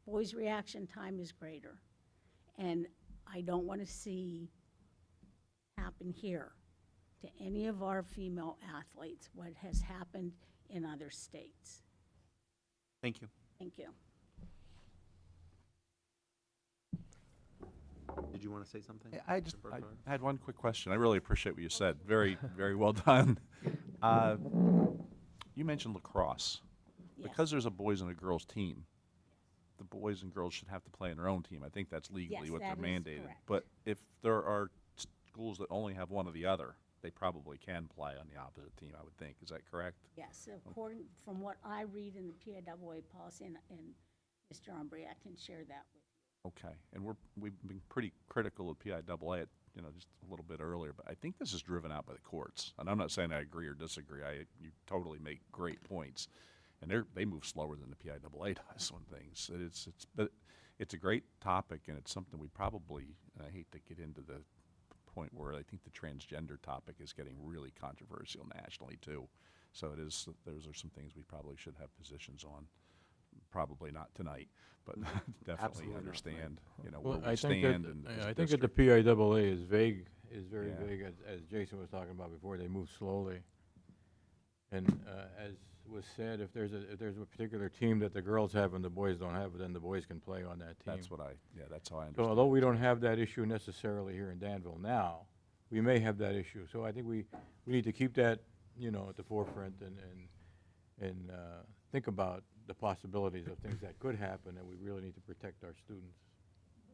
boys' reaction time is greater. And I don't want to see happen here to any of our female athletes what has happened in other states. Thank you. Thank you. Did you want to say something? I Mr. Burkhardt? had one quick question. I really appreciate what you said. Very, very well done. You mentioned lacrosse. Yes. Because there's a boys and a girls team, the boys and girls should have to play in their own team. I think that's legally Yes, what they're that is mandated. correct. But if there are schools that only have one or the other, they probably can play on the opposite team, I would think. Is that correct? Yes, according, from what I read in the PIAA policy, and Mr. Ombre, I can share that with you. Okay, and we've been pretty critical of PIAA, just a little bit earlier, but I think this is driven out by the courts. And I'm not saying I agree or disagree. You totally make great points, and they move slower than the PIAA does on things. But it's a great topic, and it's something we probably. And I hate to get into the point where I think the transgender topic is getting really controversial nationally too. So it is. Those are some things we probably should have positions on. Probably not tonight, but definitely Absolutely not understand, Well, where we stand. And I think that the district. PIAA is vague, is very Yeah. vague, as Jason was talking about before. They move slowly. And as was said, if there's a particular team that the girls have and the boys don't have, then the boys can play on that team. That's that's how I So understand. although we don't have that issue necessarily here in Danville now, we may have that issue. So I think we need to keep that, at the forefront and think about the possibilities of things that could happen, and we really need to protect our students.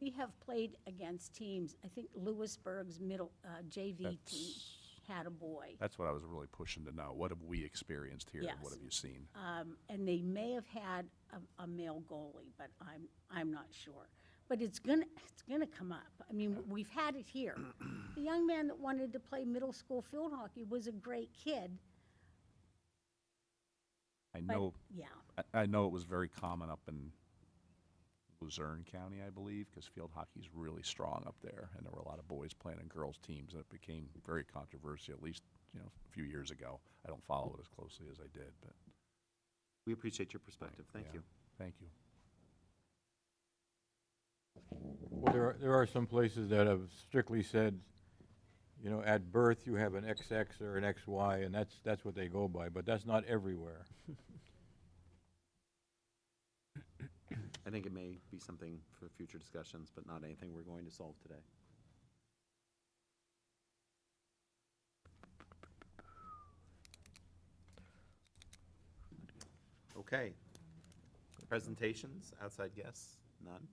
We have played against teams, I think Lewisburg's JV team had a boy. That's what I was really pushing to know. What have we experienced here? And what Yes. have you seen? And they may have had a male goalie, but I'm not sure. But it's gonna come up. I mean, we've had it here. The young man that wanted to play middle school field hockey was a great kid. I But, know. yeah. I know it was very common up in Luzerne County, I believe, because field hockey is really strong up there, and there were a lot of boys playing in girls' teams, and it became very controversial. At least a few years ago. I don't follow it as closely as I did, but We appreciate your perspective. Thank yeah. you. Thank you. Well, there are some places that have strictly said, at birth you have an XX or an XY, and that's what they go by, but that's not everywhere. I think it may be something for future discussions, but not anything we're going to solve today. Okay. Presentations, outside guests, none.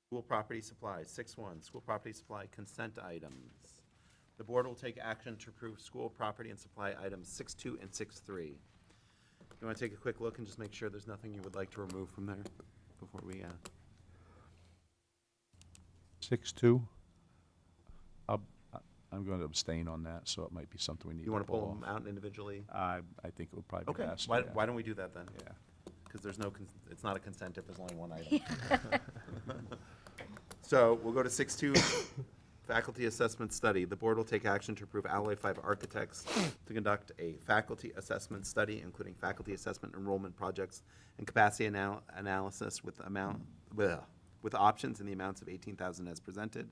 School property supplies, 6.1, school property supply consent items. The board will take action to approve school property and supply items 6.2 and 6.3. You want to take a quick look and just make sure there's nothing you would like to remove from there before we, 6-2. I'm going to abstain on that, so it might be something we need you want to pull off. them out individually? I think it would probably be Okay, best. why, yeah. why don't we do that then? Yeah. Because there's no, it's not a consent if there's only one item. So we'll go to 6.2, faculty assessment study. The board will take action to approve Alloy 5 Architects to conduct a faculty assessment study, including faculty assessment enrollment projects and capacity analysis with options in the amounts of $18,000 as presented.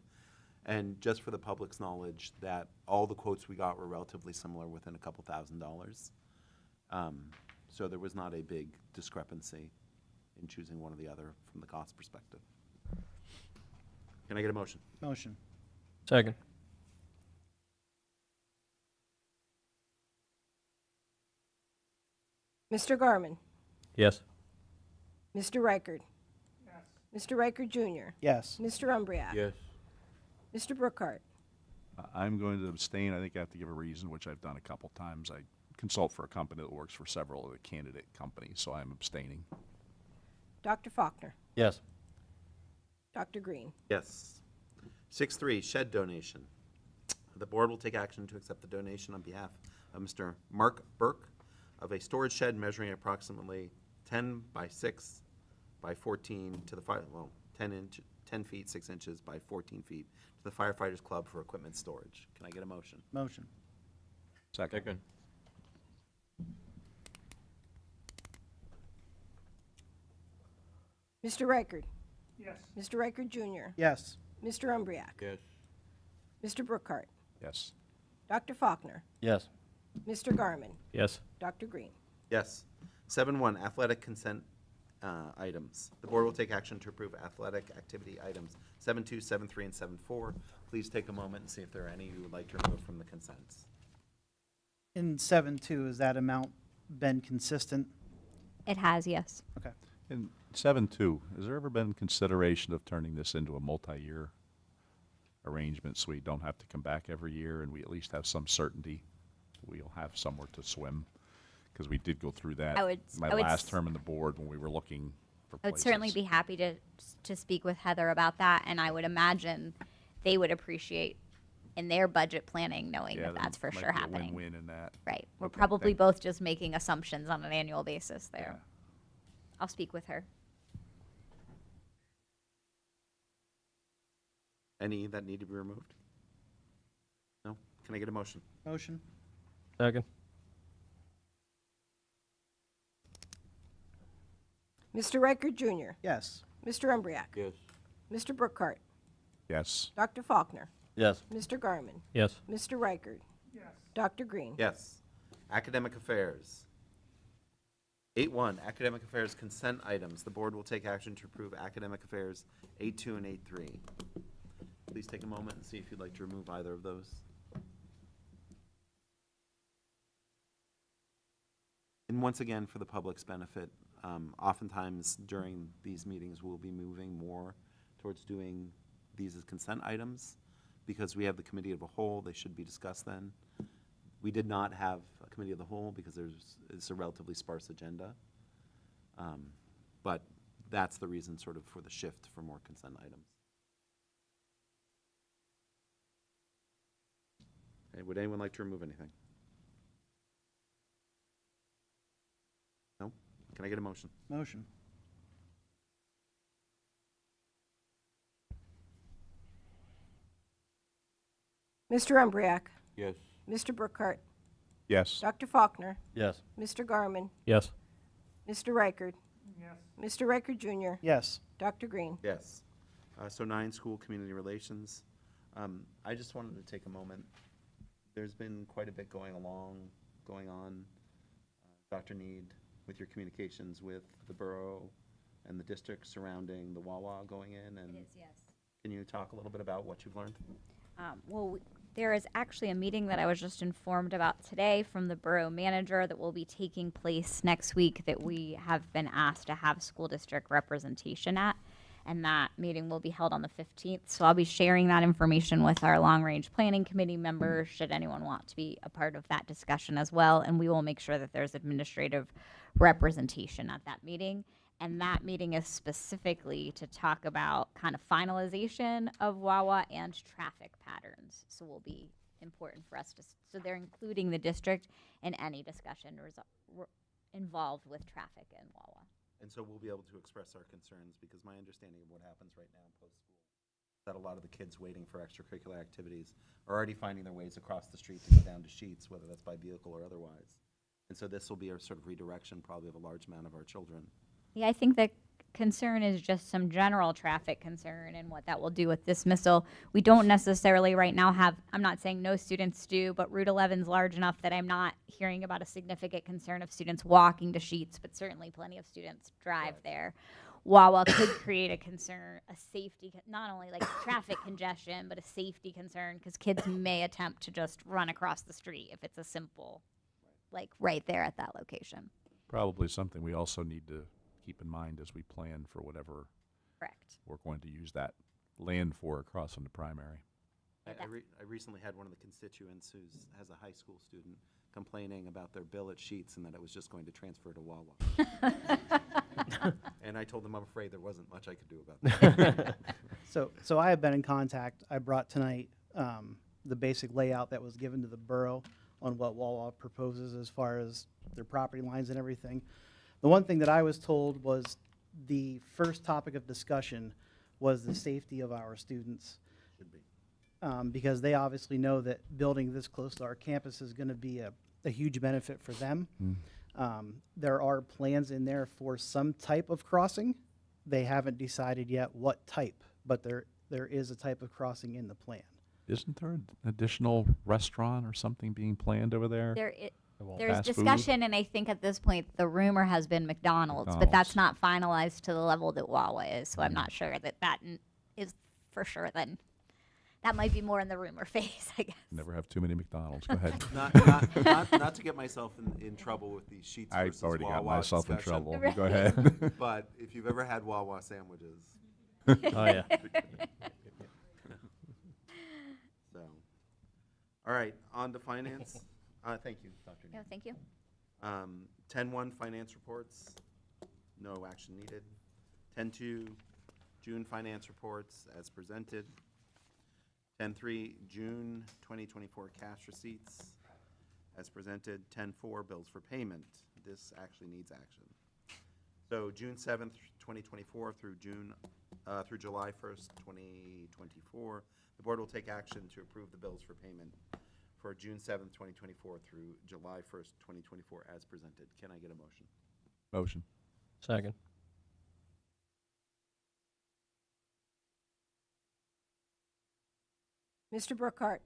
And just for the public's knowledge, that all the quotes we got were relatively similar, within a couple $1,000s. So there was not a big discrepancy in choosing one or the other from the cost perspective. Can I get a motion? Motion. Second. Mr. Garmin. Yes. Mr. Reichard. Mr. Reichard Jr. Yes. Mr. Umbriak. Yes. Mr. Brookhart. I'm going to abstain. I think I have to give a reason, which I've done a couple times. I consult for a company that works for several of the candidate companies, so I'm abstaining. Dr. Faulkner. Yes. Dr. Green. Yes. 6.3, shed donation. The board will take action to accept the donation on behalf of Mr. Mark Burke of a storage shed measuring approximately 10 by 6 by 14 to the 10 feet 6 inches by 14 feet to the Firefighters Club for equipment storage. Can I get a motion? Motion. Second. Mr. Reichard. Yes. Mr. Reichard Jr. Yes. Mr. Umbriak. Yes. Mr. Brookhart. Yes. Dr. Faulkner. Yes. Mr. Garmin. Yes. Dr. Green. Yes. 7.1, athletic consent items. The board will take action to approve athletic activity items 7.2, 7.3, and 7.4. Please take a moment and see if there are any you would like to remove from the consents. In 7.2, has that amount been consistent? It has, yes. Okay. In 7.2, has there ever been consideration of turning this into a multi-year arrangement so we don't have to come back every year and we at least have some certainty we'll have somewhere to swim? Because we did go through that I would last term in the board when we were looking for I would places. certainly be happy to speak with Heather about that, and I would imagine they would appreciate in their budget planning knowing Yeah, that there that's for might sure be a happening. win-win in that. Right. We're Okay, probably thank- both just making assumptions on an annual basis there. Yeah. I'll speak with her. Any that need to be removed? No? Can I get a motion? Motion. Second. Mr. Reichard Jr. Yes. Mr. Umbriak. Yes. Mr. Brookhart. Yes. Dr. Faulkner. Yes. Mr. Garmin. Yes. Mr. Reichard. Yes. Dr. Green. Yes. Academic affairs. 8.1, academic affairs consent items. The board will take action to approve academic affairs 8.2 and 8.3. Please take a moment and see if you'd like to remove either of those. And once again, for the public's benefit, oftentimes during these meetings, we'll be moving more towards doing these as consent items because we have the committee of the whole. They should be discussed then. We did not have a committee of the whole because it's a relatively sparse agenda. But that's the reason sort of for the shift for more consent items. Okay, would anyone like to remove anything? No? Can I get a motion? Motion. Mr. Umbriak. Yes. Mr. Brookhart. Yes. Dr. Faulkner. Yes. Mr. Garmin. Yes. Mr. Reichard. Yes. Mr. Reichard Jr. Yes. Dr. Green. Yes. So 9, school community relations. I just wanted to take a moment. There's been quite a bit going on. Dr. Need, with your communications with the borough and the district surrounding the Wawa going in, and yes. can you talk a little bit about what you've learned? There is actually a meeting that I was just informed about today from the borough manager that will be taking place next week that we have been asked to have school district representation at. And that meeting will be held on the 15th. So I'll be sharing that information with our long-range planning committee members, should anyone want to be a part of that discussion as well. And we will make sure that there's administrative representation at that meeting. And that meeting is specifically to talk about kind of finalization of Wawa and traffic patterns. So will be important for us to, so they're including the district in any discussion involved with traffic in Wawa. And so we'll be able to express our concerns, because my understanding of what happens right now post-school is that a lot of the kids waiting for extracurricular activities are already finding their ways across the street to go down to Sheets, whether that's by vehicle or otherwise. And so this will be a sort of redirection probably of a large amount of our children. Yeah, I think the concern is just some general traffic concern and what that will do with dismissal. We don't necessarily right now have, I'm not saying no students do, but Route 11 is large enough that I'm not hearing about a significant concern of students walking to Sheets, but certainly plenty of students drive there. Wawa could create a concern, a safety, not only like traffic congestion, but a safety concern, because kids may attempt to just run across the street if it's a simple, like right there at that location. Probably something we also need to keep in mind as we plan for whatever Correct. we're going to use that land for across from the primary. I recently had one of the constituents who has a high school student complaining about their billet sheets and that it was just going to transfer to Wawa. And I told them I'm afraid there wasn't much I could do about that. So I have been in contact. I brought tonight the basic layout that was given to the borough on what Wawa proposes as far as their property lines and everything. The one thing that I was told was the first topic of discussion was the safety of our students. Should be. Because they obviously know that building this close to our campus is going to be a huge benefit for them. There are plans in there for some type of crossing. They haven't decided yet what type, but there is a type of crossing in the plan. Isn't there an additional restaurant or something being planned over there? There's Fast food? discussion, and I think at this point the rumor has been McDonald's, but that's not finalized to the level that Wawa is. So I'm not sure that is for sure. Then that might be more in the rumor phase, I guess. Never have too many McDonald's. Go ahead. Not to get myself in trouble with these sheets I've versus already got Wawa myself in discussion. trouble. Go ahead. But if you've ever had Wawa sandwiches. Oh, yeah. So, all right, on to finance. Thank you, Dr. No, thank you. 10-1 finance reports, no action needed. 10-2 June finance reports as presented. 10-3 June 2024 cash receipts as presented. 10-4 bills for payment. This actually needs action. So June 7th, 2024 through July 1st, 2024, the board will take action to approve the bills for payment for June 7th, 2024 through July 1st, 2024 as presented. Can I get a motion? Motion. Second. Mr. Brookhart,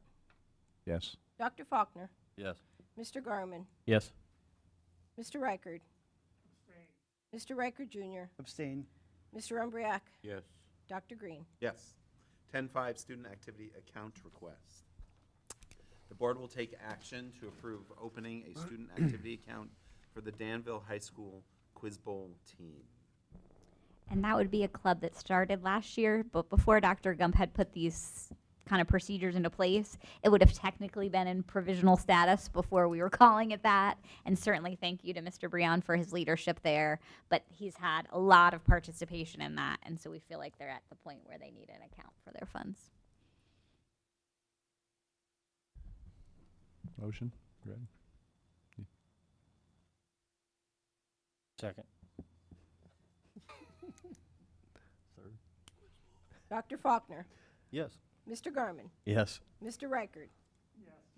Yes. Dr. Faulkner, Yes. Mr. Garman, Yes. Mr. Reichard, Mr. Reichard Jr., Abstain. Mr. Umbriak, Yes. Dr. Green. Yes. 10-5 student activity account request. The board will take action to approve opening a student activity account for the Danville High School Quiz Bowl team. And that would be a club that started last year, but before Dr. Gump had put these kind of procedures into place, it would have technically been in provisional status before we were calling it that. And certainly thank you to Mr. Breon for his leadership there. But he's had a lot of participation in that, and so we feel like they're at the point where they need an account for their funds. Motion. Ready? Second. Third. Dr. Faulkner, Yes. Mr. Garman, Yes. Mr. Reichard,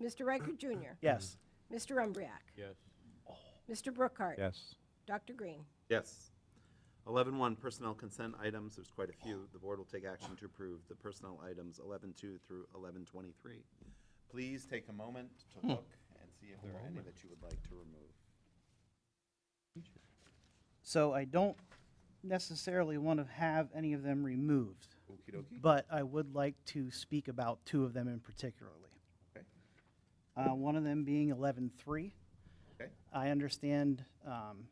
Mr. Reichard Jr., Yes. Mr. Umbriak, Yes. Mr. Brookhart, Yes. Dr. Green. Yes. 11-1 personnel consent items. There's quite a few. The board will take action to approve the personnel items 11-2 through 11-23. Please take a moment to look and see if there are any that you would like to remove. So I don't necessarily want to have any of them removed, Okey dokey. but I would like to speak about two of them in particularly. Okay. One of them being 11-3. Okay. I understand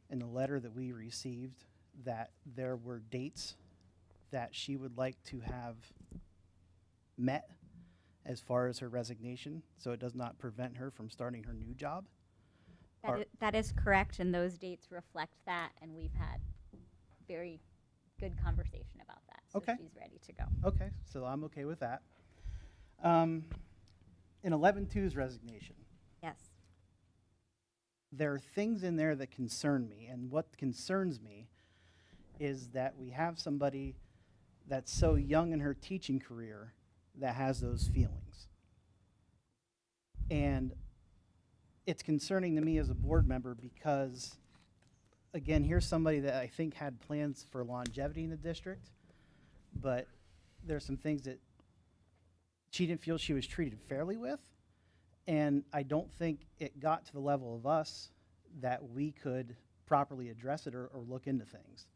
in the letter that we received that there were dates that she would like to have met as far as her resignation, so it does not prevent her from starting her new job. That is correct, and those dates reflect that, and we've had very good conversation about that. So Okay. she's ready to go. Okay, so I'm okay with that. In 11-2's resignation, Yes. there are things in there that concern me, and what concerns me is that we have somebody that's so young in her teaching career that has those feelings. And it's concerning to me as a board member because, again, here's somebody that I think had plans for longevity in the district, but there's some things that she didn't feel she was treated fairly with, and I don't think it got to the level of us that we could properly address it or look into things.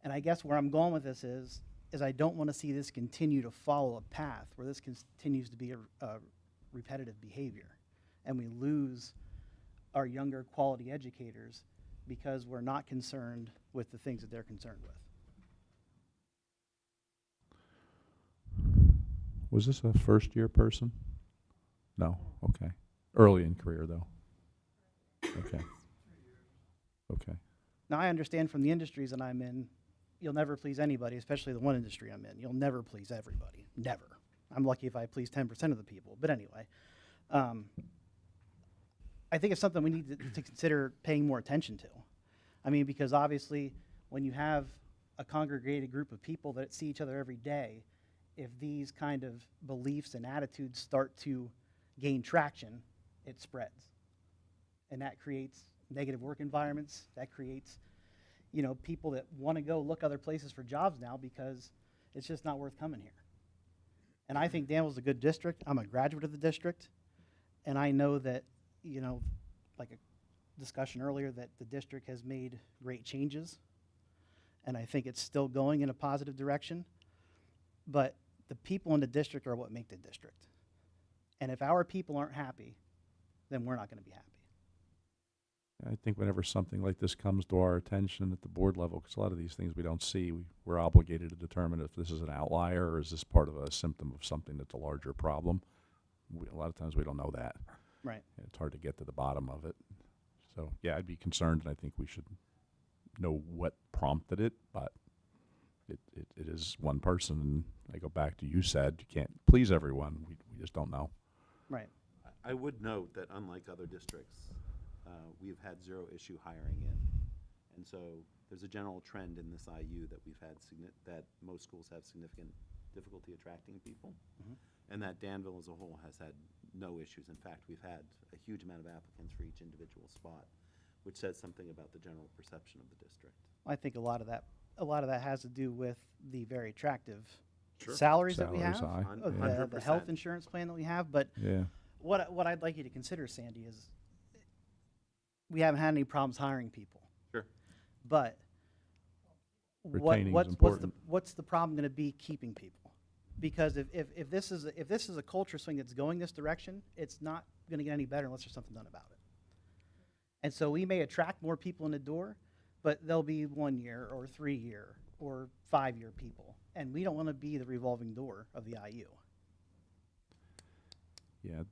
And I guess where I'm going with this is I don't want to see this continue to follow a path where this continues to be a repetitive behavior, and we lose our younger quality educators because we're not concerned with the things that they're concerned with. Was this a first-year person? No, okay. Early in career, though. Okay. Okay. Now, I understand from the industries that I'm in, you'll never please anybody, especially the one industry I'm in. You'll never please everybody. Never. I'm lucky if I please 10% of the people. But anyway, I think it's something we need to consider paying more attention to. I mean, because obviously, when you have a congregated group of people that see each other every day, if these kind of beliefs and attitudes start to gain traction, it spreads. And that creates negative work environments. That creates, you know, people that want to go look other places for jobs now because it's just not worth coming here. And I think Danville's a good district. I'm a graduate of the district. And I know that, you know, like a discussion earlier, that the district has made great changes. And I think it's still going in a positive direction. But the people in the district are what make the district. And if our people aren't happy, then we're not going to be happy. I think whenever something like this comes to our attention at the board level, because a lot of these things we don't see, we're obligated to determine if this is an outlier or is this part of a symptom of something that's a larger problem. A lot of times we don't know that. Right. And it's hard to get to the bottom of it. So, yeah, I'd be concerned, and I think we should know what prompted it, but it is one person, and I go back to you said, you can't please everyone. We just don't know. Right. I would note that unlike other districts, we've had zero issue hiring in. And so there's a general trend in this IU that we've had, that most schools have significant difficulty attracting people. And that Danville as a whole has had no issues. In fact, we've had a huge amount of applicants for each individual spot, which says something about the general perception of the district. I think a lot of that has to do with the very attractive Sure. salaries that we Salaries have, high. the health 100%. insurance plan that we have. But Yeah. what I'd like you to consider, Sandy, is we haven't had any problems hiring people. Sure. But Retaining is what's important. the problem going to be keeping people? Because if this is a culture swing that's going this direction, it's not going to get any better unless there's something done about it. And so we may attract more people in the door, but they'll be 1 year or 3 year or 5 year people. And we don't want to be the revolving door of the IU. Yeah,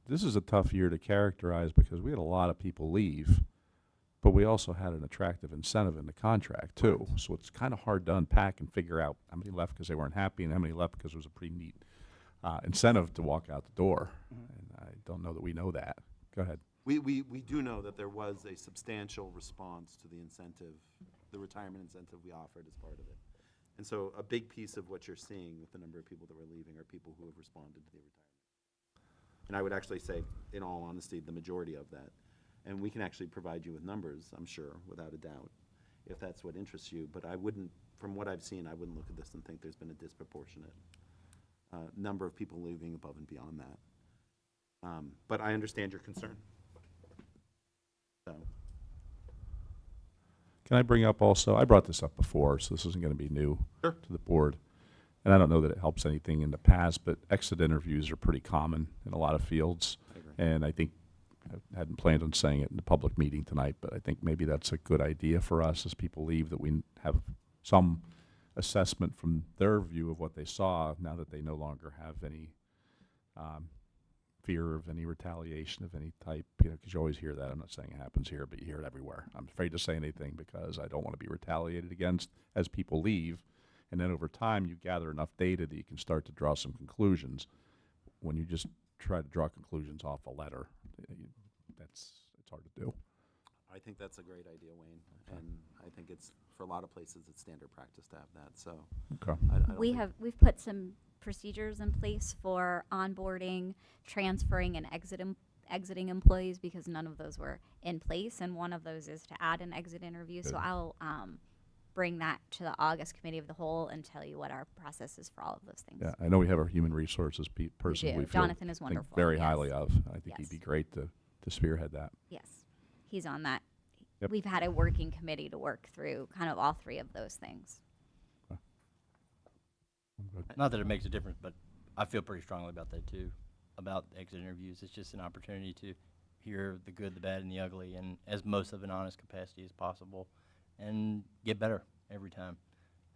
this is a tough year to characterize because we had a lot of people leave, but we also had an attractive incentive in the contract too. Right. So it's kind of hard to unpack and figure out how many left because they weren't happy and how many left because it was a pretty neat incentive to walk out the door. And I don't know that we know that. Go ahead. We do know that there was a substantial response to the incentive, the retirement incentive we offered as part of it. And so a big piece of what you're seeing with the number of people that were leaving are people who have responded to the retirement. And I would actually say, in all honesty, the majority of that. And we can actually provide you with numbers, I'm sure, without a doubt, if that's what interests you. But I wouldn't, from what I've seen, I wouldn't look at this and think there's been a disproportionate number of people leaving above and beyond that. But I understand your concern. So. Can I bring up also, I brought this up before, so this isn't going to be new Sure. to the board. And I don't know that it helps anything in the past, but exit interviews are pretty common in a lot of fields. I agree. And I think, I hadn't planned on saying it in the public meeting tonight, but I think maybe that's a good idea for us as people leave, that we have some assessment from their view of what they saw now that they no longer have any fear of any retaliation of any type, you know, because you always hear that. I'm not saying it happens here, but you hear it everywhere. I'm afraid to say anything because I don't want to be retaliated against as people leave. And then over time, you gather enough data that you can start to draw some conclusions. When you just try to draw conclusions off a letter, it's hard to do. I think that's a great idea, Wayne. And I think it's, for a lot of places, it's standard practice to have that. So Okay. I don't think We've put some procedures in place for onboarding, transferring, and exiting employees because none of those were in place, and one of those is to add an exit interview. Good. So I'll bring that to the August committee of the whole and tell you what our process is for all of those things. Yeah, I know we have our human resources person do. we feel Jonathan is think wonderful, very yes. highly of. I think he'd Yes. be great to spearhead that. Yes, he's on that. Yep. We've had a working committee to work through kind of all three of those things. I'm good. Not that it makes a difference, but I feel pretty strongly about that too, about exit interviews. It's just an opportunity to hear the good, the bad, and the ugly, and as most of an honest capacity as possible, and get better every time.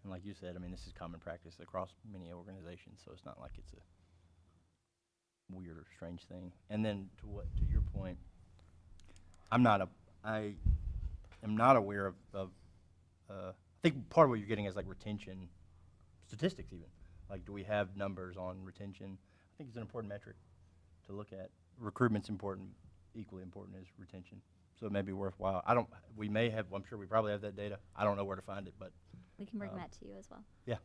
And like you said, I mean, this is common practice across many organizations, so it's not like it's a weird or strange thing. And then to your point, I am not aware of I think part of what you're getting is like retention statistics even. Like, do we have numbers on retention? I think it's an important metric to look at. Recruitment's important, equally important as retention. So it may be worthwhile. We may have, I'm sure we probably have that data. I don't know where to find it, but. We can bring that to you as well. Yeah.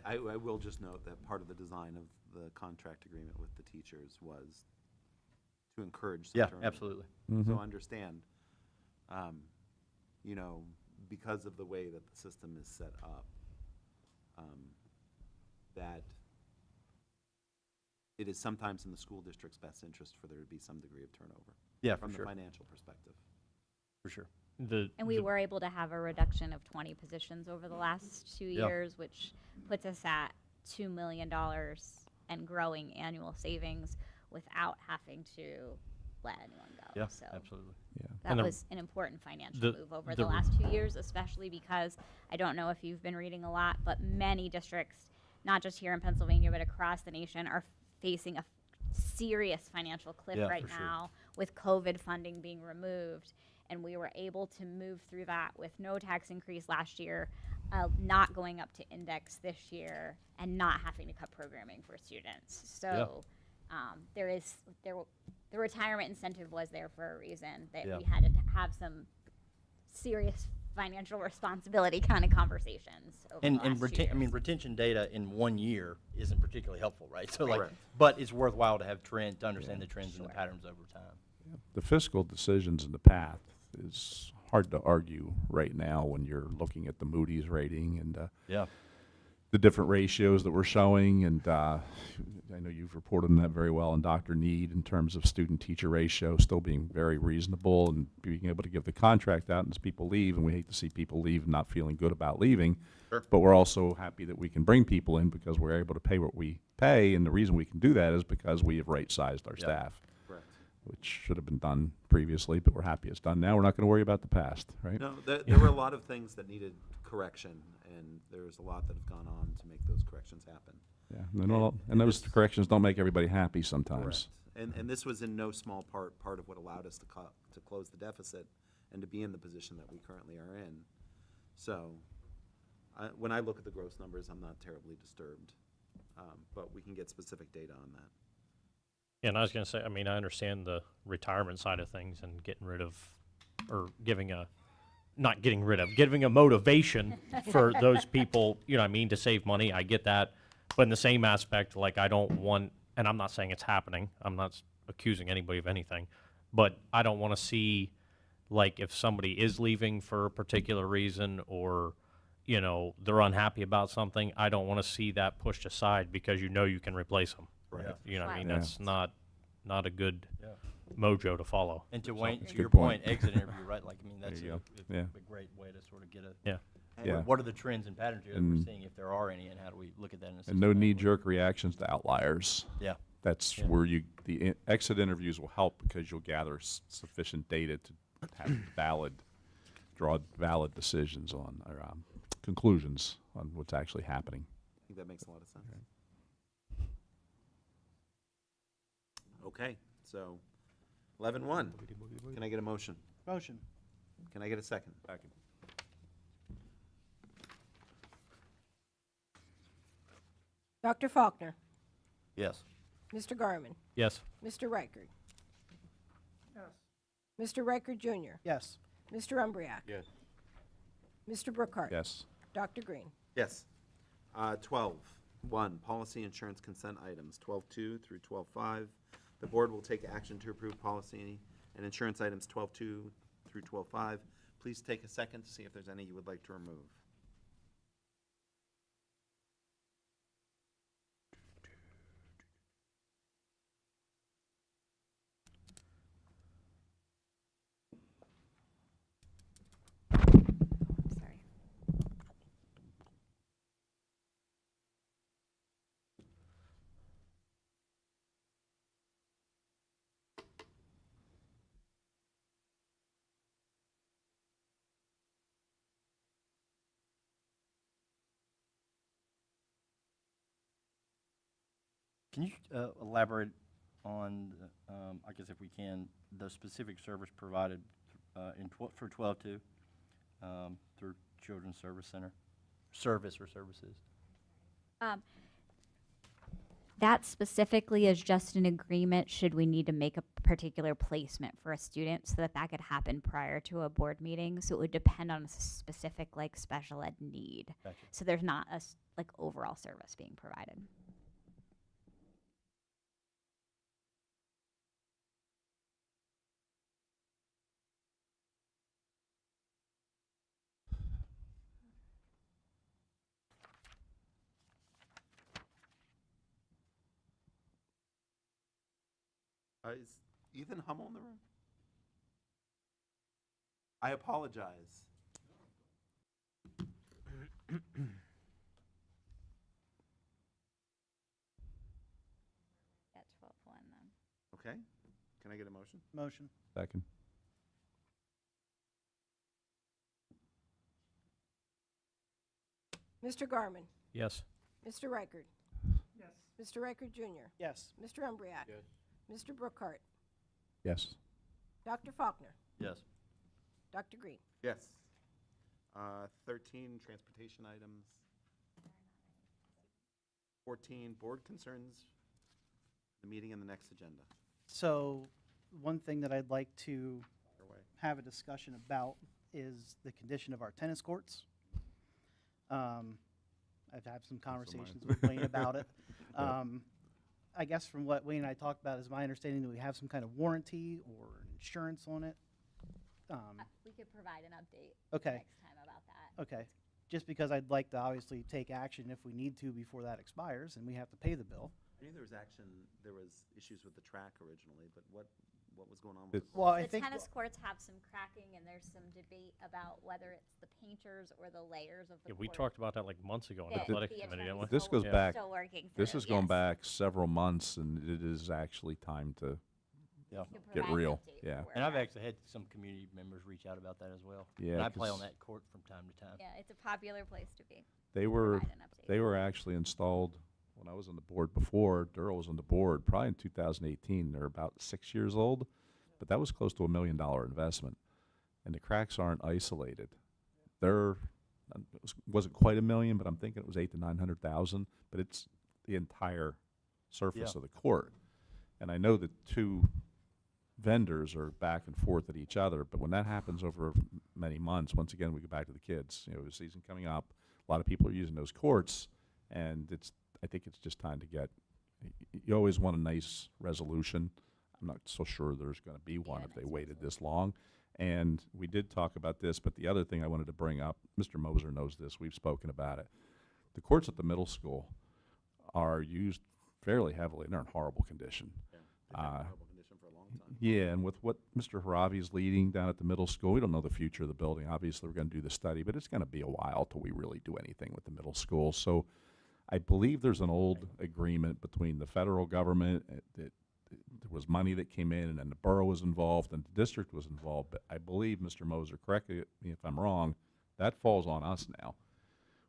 I will just note that part of the design of the contract agreement with the teachers was to encourage some turnover. Absolutely. So understand, you know, because of the way that the system is set up, that it is sometimes in the school district's best interest for there to be some degree of turnover. Yeah, from for sure. the financial perspective. For sure. And we were able to have a reduction of 20 positions over the last 2 years, which puts us at $2 million and growing annual savings without having to let anyone go. Yeah, so absolutely. that was an important financial move over the last 2 years, especially because I don't know if you've been reading a lot, but many districts, not just here in Pennsylvania, but across the nation, are facing a serious financial cliff right now with COVID funding being removed. And we were able to move through that with no tax increase last year, not going up to index this year, and not having to cut programming for students. So the retirement incentive was there for a reason. That we had to have some serious financial responsibility kind of conversations over the last 2 years. Retention data in 1 year isn't particularly helpful, right? So but it's worthwhile to have to understand the trends and the patterns over time. The fiscal decisions in the path is hard to argue right now when you're looking at the Moody's rating and the different ratios that we're showing. And I know you've reported on that very well in Dr. Need in terms of student-teacher ratio still being very reasonable and being able to give the contract out and as people leave, and we hate to see people leave and not feeling good about leaving. Sure. But we're also happy that we can bring people in because we're able to pay what we pay, and the reason we can do that is because we have right-sized our staff. Which should have been done previously, but we're happy it's done now. We're not going to worry about the past, right? No, there were a lot of things that needed correction, and there's a lot that have gone on to make those corrections happen. Yeah, and those corrections don't make everybody happy sometimes. Correct. And this was in no small part of what allowed us to close the deficit and to be in the position that we currently are in. So when I look at the gross numbers, I'm not terribly disturbed, but we can get specific data on that. Yeah, and I was going to say, I mean, I understand the retirement side of things and getting rid of, or giving a motivation for those people, you know what I mean, to save money. I get that. But in the same aspect, like, I don't want, and I'm not saying it's happening, I'm not accusing anybody of anything, but I don't want to see, like, if somebody is leaving for a particular reason or, you know, they're unhappy about something, I don't want to see that pushed aside because you know you can replace them. Right. You know what I mean? That's not a good mojo to follow. And to So- Wayne, That's a to your good point. point, exit interview, right? Like, I mean, that's There you a go. great way to sort of get a Yeah. what are the trends and patterns here that we're And- seeing, if there are any, and how do we look at that in a And systematic no way? knee-jerk reactions to outliers. Yeah. That's where the exit interviews will help because you'll gather sufficient data to have draw valid decisions on, or conclusions on what's actually happening. I think that makes a lot of sense. Okay, so 11-1. Can I get a motion? Motion. Can I get a second? Second. Dr. Faulkner, Yes. Mr. Garman, Yes. Mr. Reichert. Mr. Reichert Jr., Yes. Mr. Umbriak, Yes. Mr. Brookhart. Yes. Dr. Green. Yes. 12-1, policy insurance consent items, 12-2 through 12-5. The board will take action to approve policy and insurance items 12-2 through 12-5. Please take a second to see if there's any you would like to remove. Sorry. Can you elaborate on, I guess if we can, the specific service provided for 12-2 through Children's Service Center? Service or services? That specifically is just an agreement should we need to make a particular placement for a student so that that could happen prior to a board meeting. So it would depend on a specific like special ed need. Gotcha. So there's not a like overall service being provided. Is Ethan Hummel in the room? I apologize. At 12:1 then. Okay, can I get a motion? Motion. Second. Mr. Garman. Yes. Mr. Reichard. Yes. Mr. Reichard Jr. Yes. Mr. Umbriak. Yes. Mr. Brookhart. Yes. Dr. Faulkner. Yes. Dr. Green. Yes. 13, transportation items. 14, board concerns, the meeting and the next agenda. So, one thing that I'd like to Underway. have a discussion about is the condition of our tennis courts. I've had some conversations with Wayne about it. I guess from what Wayne and I talked about, is my understanding that we have some kind of warranty or insurance on it. We could provide an update Okay. next time about that. Okay, just because I'd like to obviously take action if we need to before that expires and we have to pay the bill. I knew there was issues with the track originally, but what was going on with It's- the Well, I The think, tennis courts have some cracking and there's some debate about whether it's the painters or the layers of the Yeah, court. we talked about that like months ago on the that athletic the committee, didn't we? attorney's This still- goes back- Still working This through, has gone yes. back several months, and it is actually time to Yeah. We could get provide an real. update Yeah. for where And I've we're at. actually had some community members reach out about that as well. Yeah, And I play 'cause- on that court from time to time. Yeah, it's a popular place to be. They were Provide an update. they were actually installed when I was on the board before. Durrell was on the board probably in 2018. They're about 6 years old, but that was close to $1 million investment, and the cracks aren't isolated. Wasn't quite $1 million, but I'm thinking it was 800,000 to 900,000. But it's the entire surface Yeah. of the court, and I know that two vendors are back and forth at each other, but when that happens over many months, once again, we go back to the kids. You know, the season coming up, a lot of people are using those courts, and I think it's just time to get, you always want a nice resolution. I'm not so sure there's gonna be one if they waited this long. And we did talk about this, but the other thing I wanted to bring up, Mr. Moser knows this, we've spoken about it. The courts at the middle school are used fairly heavily, and they're in horrible condition. They've been in horrible condition for a long time. Yeah, and with what Mr. Haravi is leading down at the middle school, we don't know the future of the building. Obviously, we're going to do the study, but it's going to be a while till we really do anything with the middle school. So I believe there's an old agreement between the federal government, that there was money that came in, and then the borough was involved, and the district was involved. But I believe, Mr. Moser, correct me if I'm wrong, that falls on us now.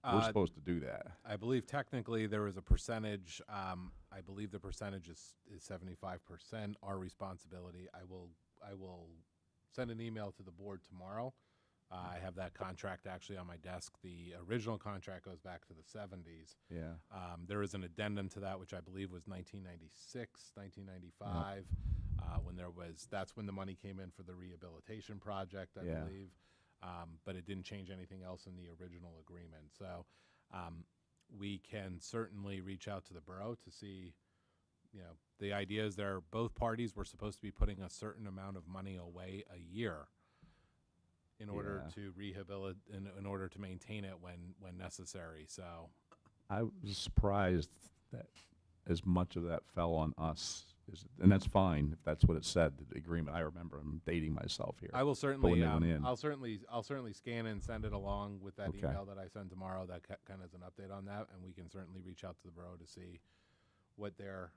We're supposed to do that. I believe technically there was a percentage. I believe the percentage is 75% our responsibility. I will send an email to the board tomorrow. I have that contract actually on my desk. The original contract goes back to the 70s. Yeah. There is an addendum to that, which I believe was 1996, 1995, that's when the money came in for the rehabilitation project, I Yeah. believe. But it didn't change anything else in the original agreement. So we can certainly reach out to the borough to see, the idea is both parties were supposed to be putting a certain amount of money away a year in order Yeah. to rehabilitate, in order to maintain it when necessary. So I was surprised that as much of that fell on us, and that's fine if that's what it said, the agreement. I remember, I'm dating myself here. I will But certainly, when they went in, I'll certainly scan and send it along with that Okay. email that I send tomorrow. That kind of is an update on that, and we can certainly reach out to the borough to see what their,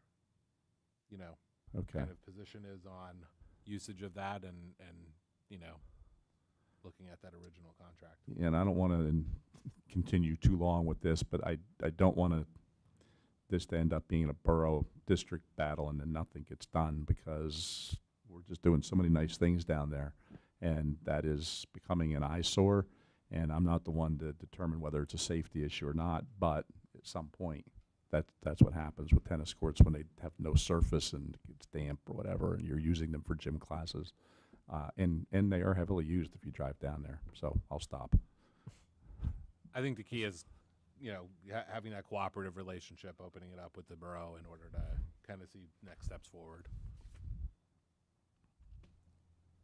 okay. kind of position is on usage of that, and looking at that original contract. And I don't want to continue too long with this, but I don't want to this to end up being a borough district battle and then nothing gets done because we're just doing so many nice things down there. And that is becoming an eyesore. And I'm not the one to determine whether it's a safety issue or not, but at some point, that's what happens with tennis courts when they have no surface and it's damp or whatever, and you're using them for gym classes. And they are heavily used if you drive down there. So I'll stop. I think the key is, having that cooperative relationship, opening it up with the borough in order to kind of see next steps forward.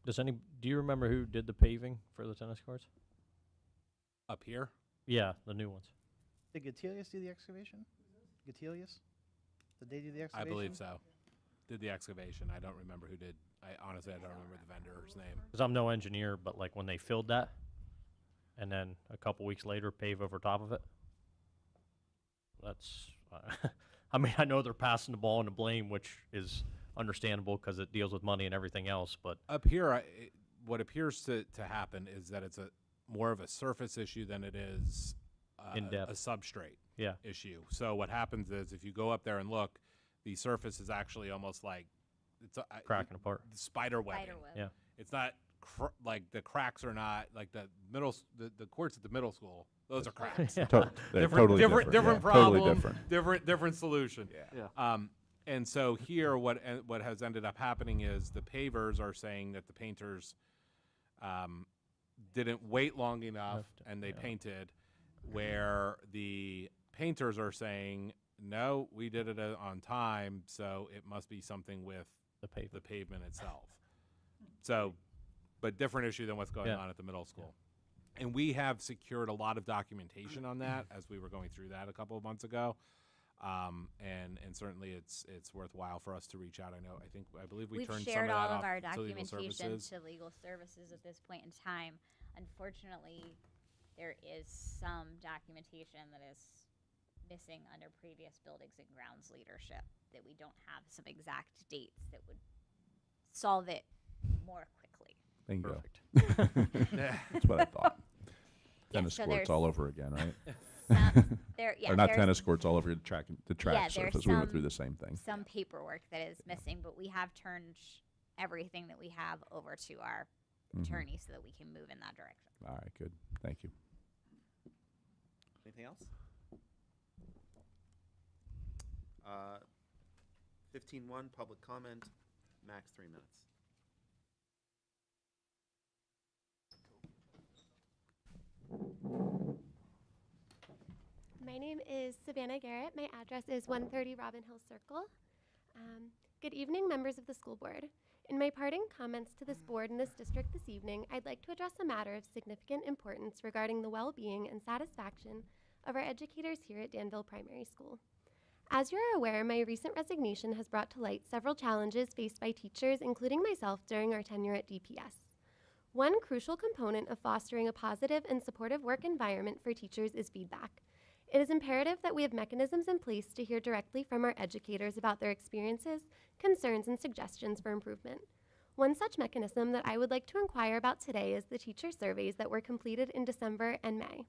Do you remember who did the paving for the tennis courts? Up here? Yeah, the new ones. Did Gatilius do the excavation? Gatilius? Did they do the excavation? I believe so. Did the excavation. I don't remember who did. I don't remember the vendor's name. Because I'm no engineer, but like when they filled that, and then a couple weeks later pave over top of it, that's, I mean, I know they're passing the ball and the blame, which is understandable because it deals with money and everything else, but. Up here, what appears to happen is that it's more of a surface issue than it is In-depth. a substrate Yeah. issue. So what happens is if you go up there and look, the surface is actually almost like it's Cracking apart. Spider webbing. Spider web. Yeah. It's not like the cracks are not like the courts at the middle school. Those are cracks. Yeah. They're totally different. Different Yeah, problem. totally different. Different solution. Yeah. And so here, what has ended up happening is the pavers are saying that the painters didn't wait long enough and they painted, where the painters are saying, no, we did it on time, so it must be something with the pavement itself. So, but different issue than what's going on at the middle school. And we have secured a lot of documentation on that as we were going through that a couple of months ago. And certainly it's worthwhile for us to reach out. I believe we We've turned shared some of all that of our off to legal documentation services. to legal services at this point in time. Unfortunately, there is some documentation that is missing under previous buildings and grounds leadership, that we don't have some exact dates that would solve it more quickly. Bingo. Perfect. That's what I thought. Yeah, Tennis so courts there's all over again, right? Yeah, or not there's- tennis courts all over the track there's surface. We went through the same thing. Some paperwork that is missing, but we have turned everything that we have over to our attorney so that we can move in that direction. All right, good. Thank you. Anything else? 15-1, public comment, max 3 minutes. My name is Savannah Garrett. My address is 130 Robin Hill Circle. Good evening, members of the school board. In my parting comments to this board and this district this evening, I'd like to address a matter of significant importance regarding the well-being and satisfaction of our educators here at Danville Primary School. As you are aware, my recent resignation has brought to light several challenges faced by teachers, including myself, during our tenure at DPS. One crucial component of fostering a positive and supportive work environment for teachers is feedback. It is imperative that we have mechanisms in place to hear directly from our educators about their experiences, concerns, and suggestions for improvement. One such mechanism that I would like to inquire about today is the teacher surveys that were completed in December and May.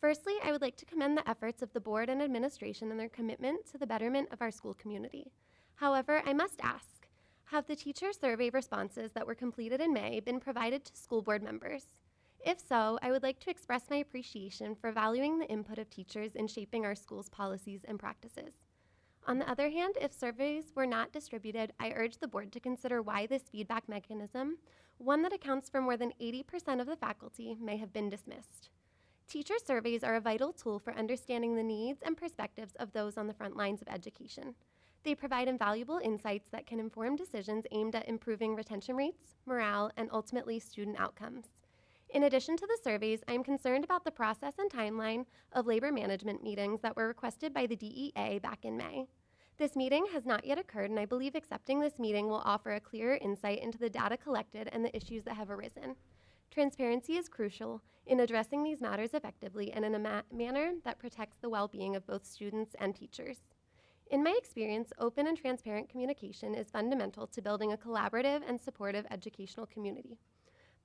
Firstly, I would like to commend the efforts of the board and administration and their commitment to the betterment of our school community. However, I must ask, have the teacher survey responses that were completed in May been provided to school board members? If so, I would like to express my appreciation for valuing the input of teachers in shaping our school's policies and practices. On the other hand, if surveys were not distributed, I urge the board to consider why this feedback mechanism, one that accounts for more than 80% of the faculty, may have been dismissed. Teacher surveys are a vital tool for understanding the needs and perspectives of those on the front lines of education. They provide invaluable insights that can inform decisions aimed at improving retention rates, morale, and ultimately student outcomes. In addition to the surveys, I am concerned about the process and timeline of labor management meetings that were requested by the DEA back in May. This meeting has not yet occurred, and I believe accepting this meeting will offer a clearer insight into the data collected and the issues that have arisen. Transparency is crucial in addressing these matters effectively and in a manner that protects the well-being of both students and teachers. In my experience, open and transparent communication is fundamental to building a collaborative and supportive educational community.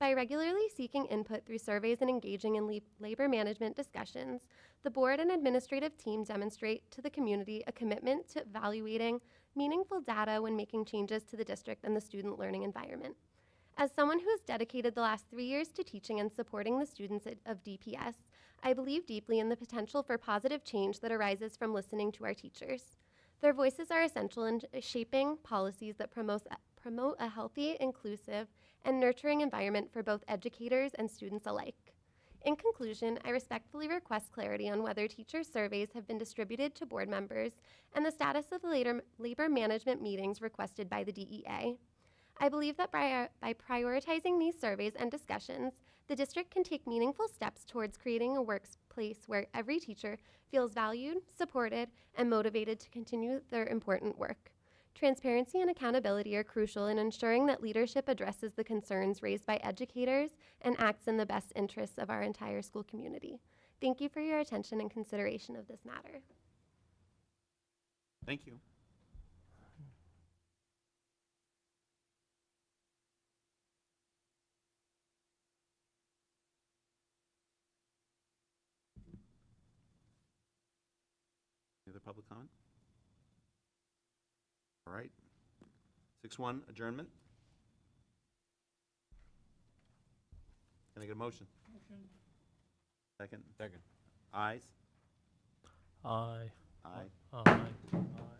By regularly seeking input through surveys and engaging in labor management discussions, the board and administrative team demonstrate to the community a commitment to evaluating meaningful data when making changes to the district and the student learning environment. As someone who has dedicated the last 3 years to teaching and supporting the students of DPS, I believe deeply in the potential for positive change that arises from listening to our teachers. Their voices are essential in shaping policies that promote a healthy, inclusive, and nurturing environment for both educators and students alike. In conclusion, I respectfully request clarity on whether teacher surveys have been distributed to board members and the status of the labor management meetings requested by the DEA. I believe that by prioritizing these surveys and discussions, the district can take meaningful steps towards creating a workplace where every teacher feels valued, supported, and motivated to continue their important work. Transparency and accountability are crucial in ensuring that leadership addresses the concerns raised by educators and acts in the best interests of our entire school community. Thank you for your attention and consideration of this matter. Thank you. Any other public comment? All right. 6-1, adjournment. Can I get a motion? Motion. Second? Second. Ayes? Aye. Aye. Aye. Aye.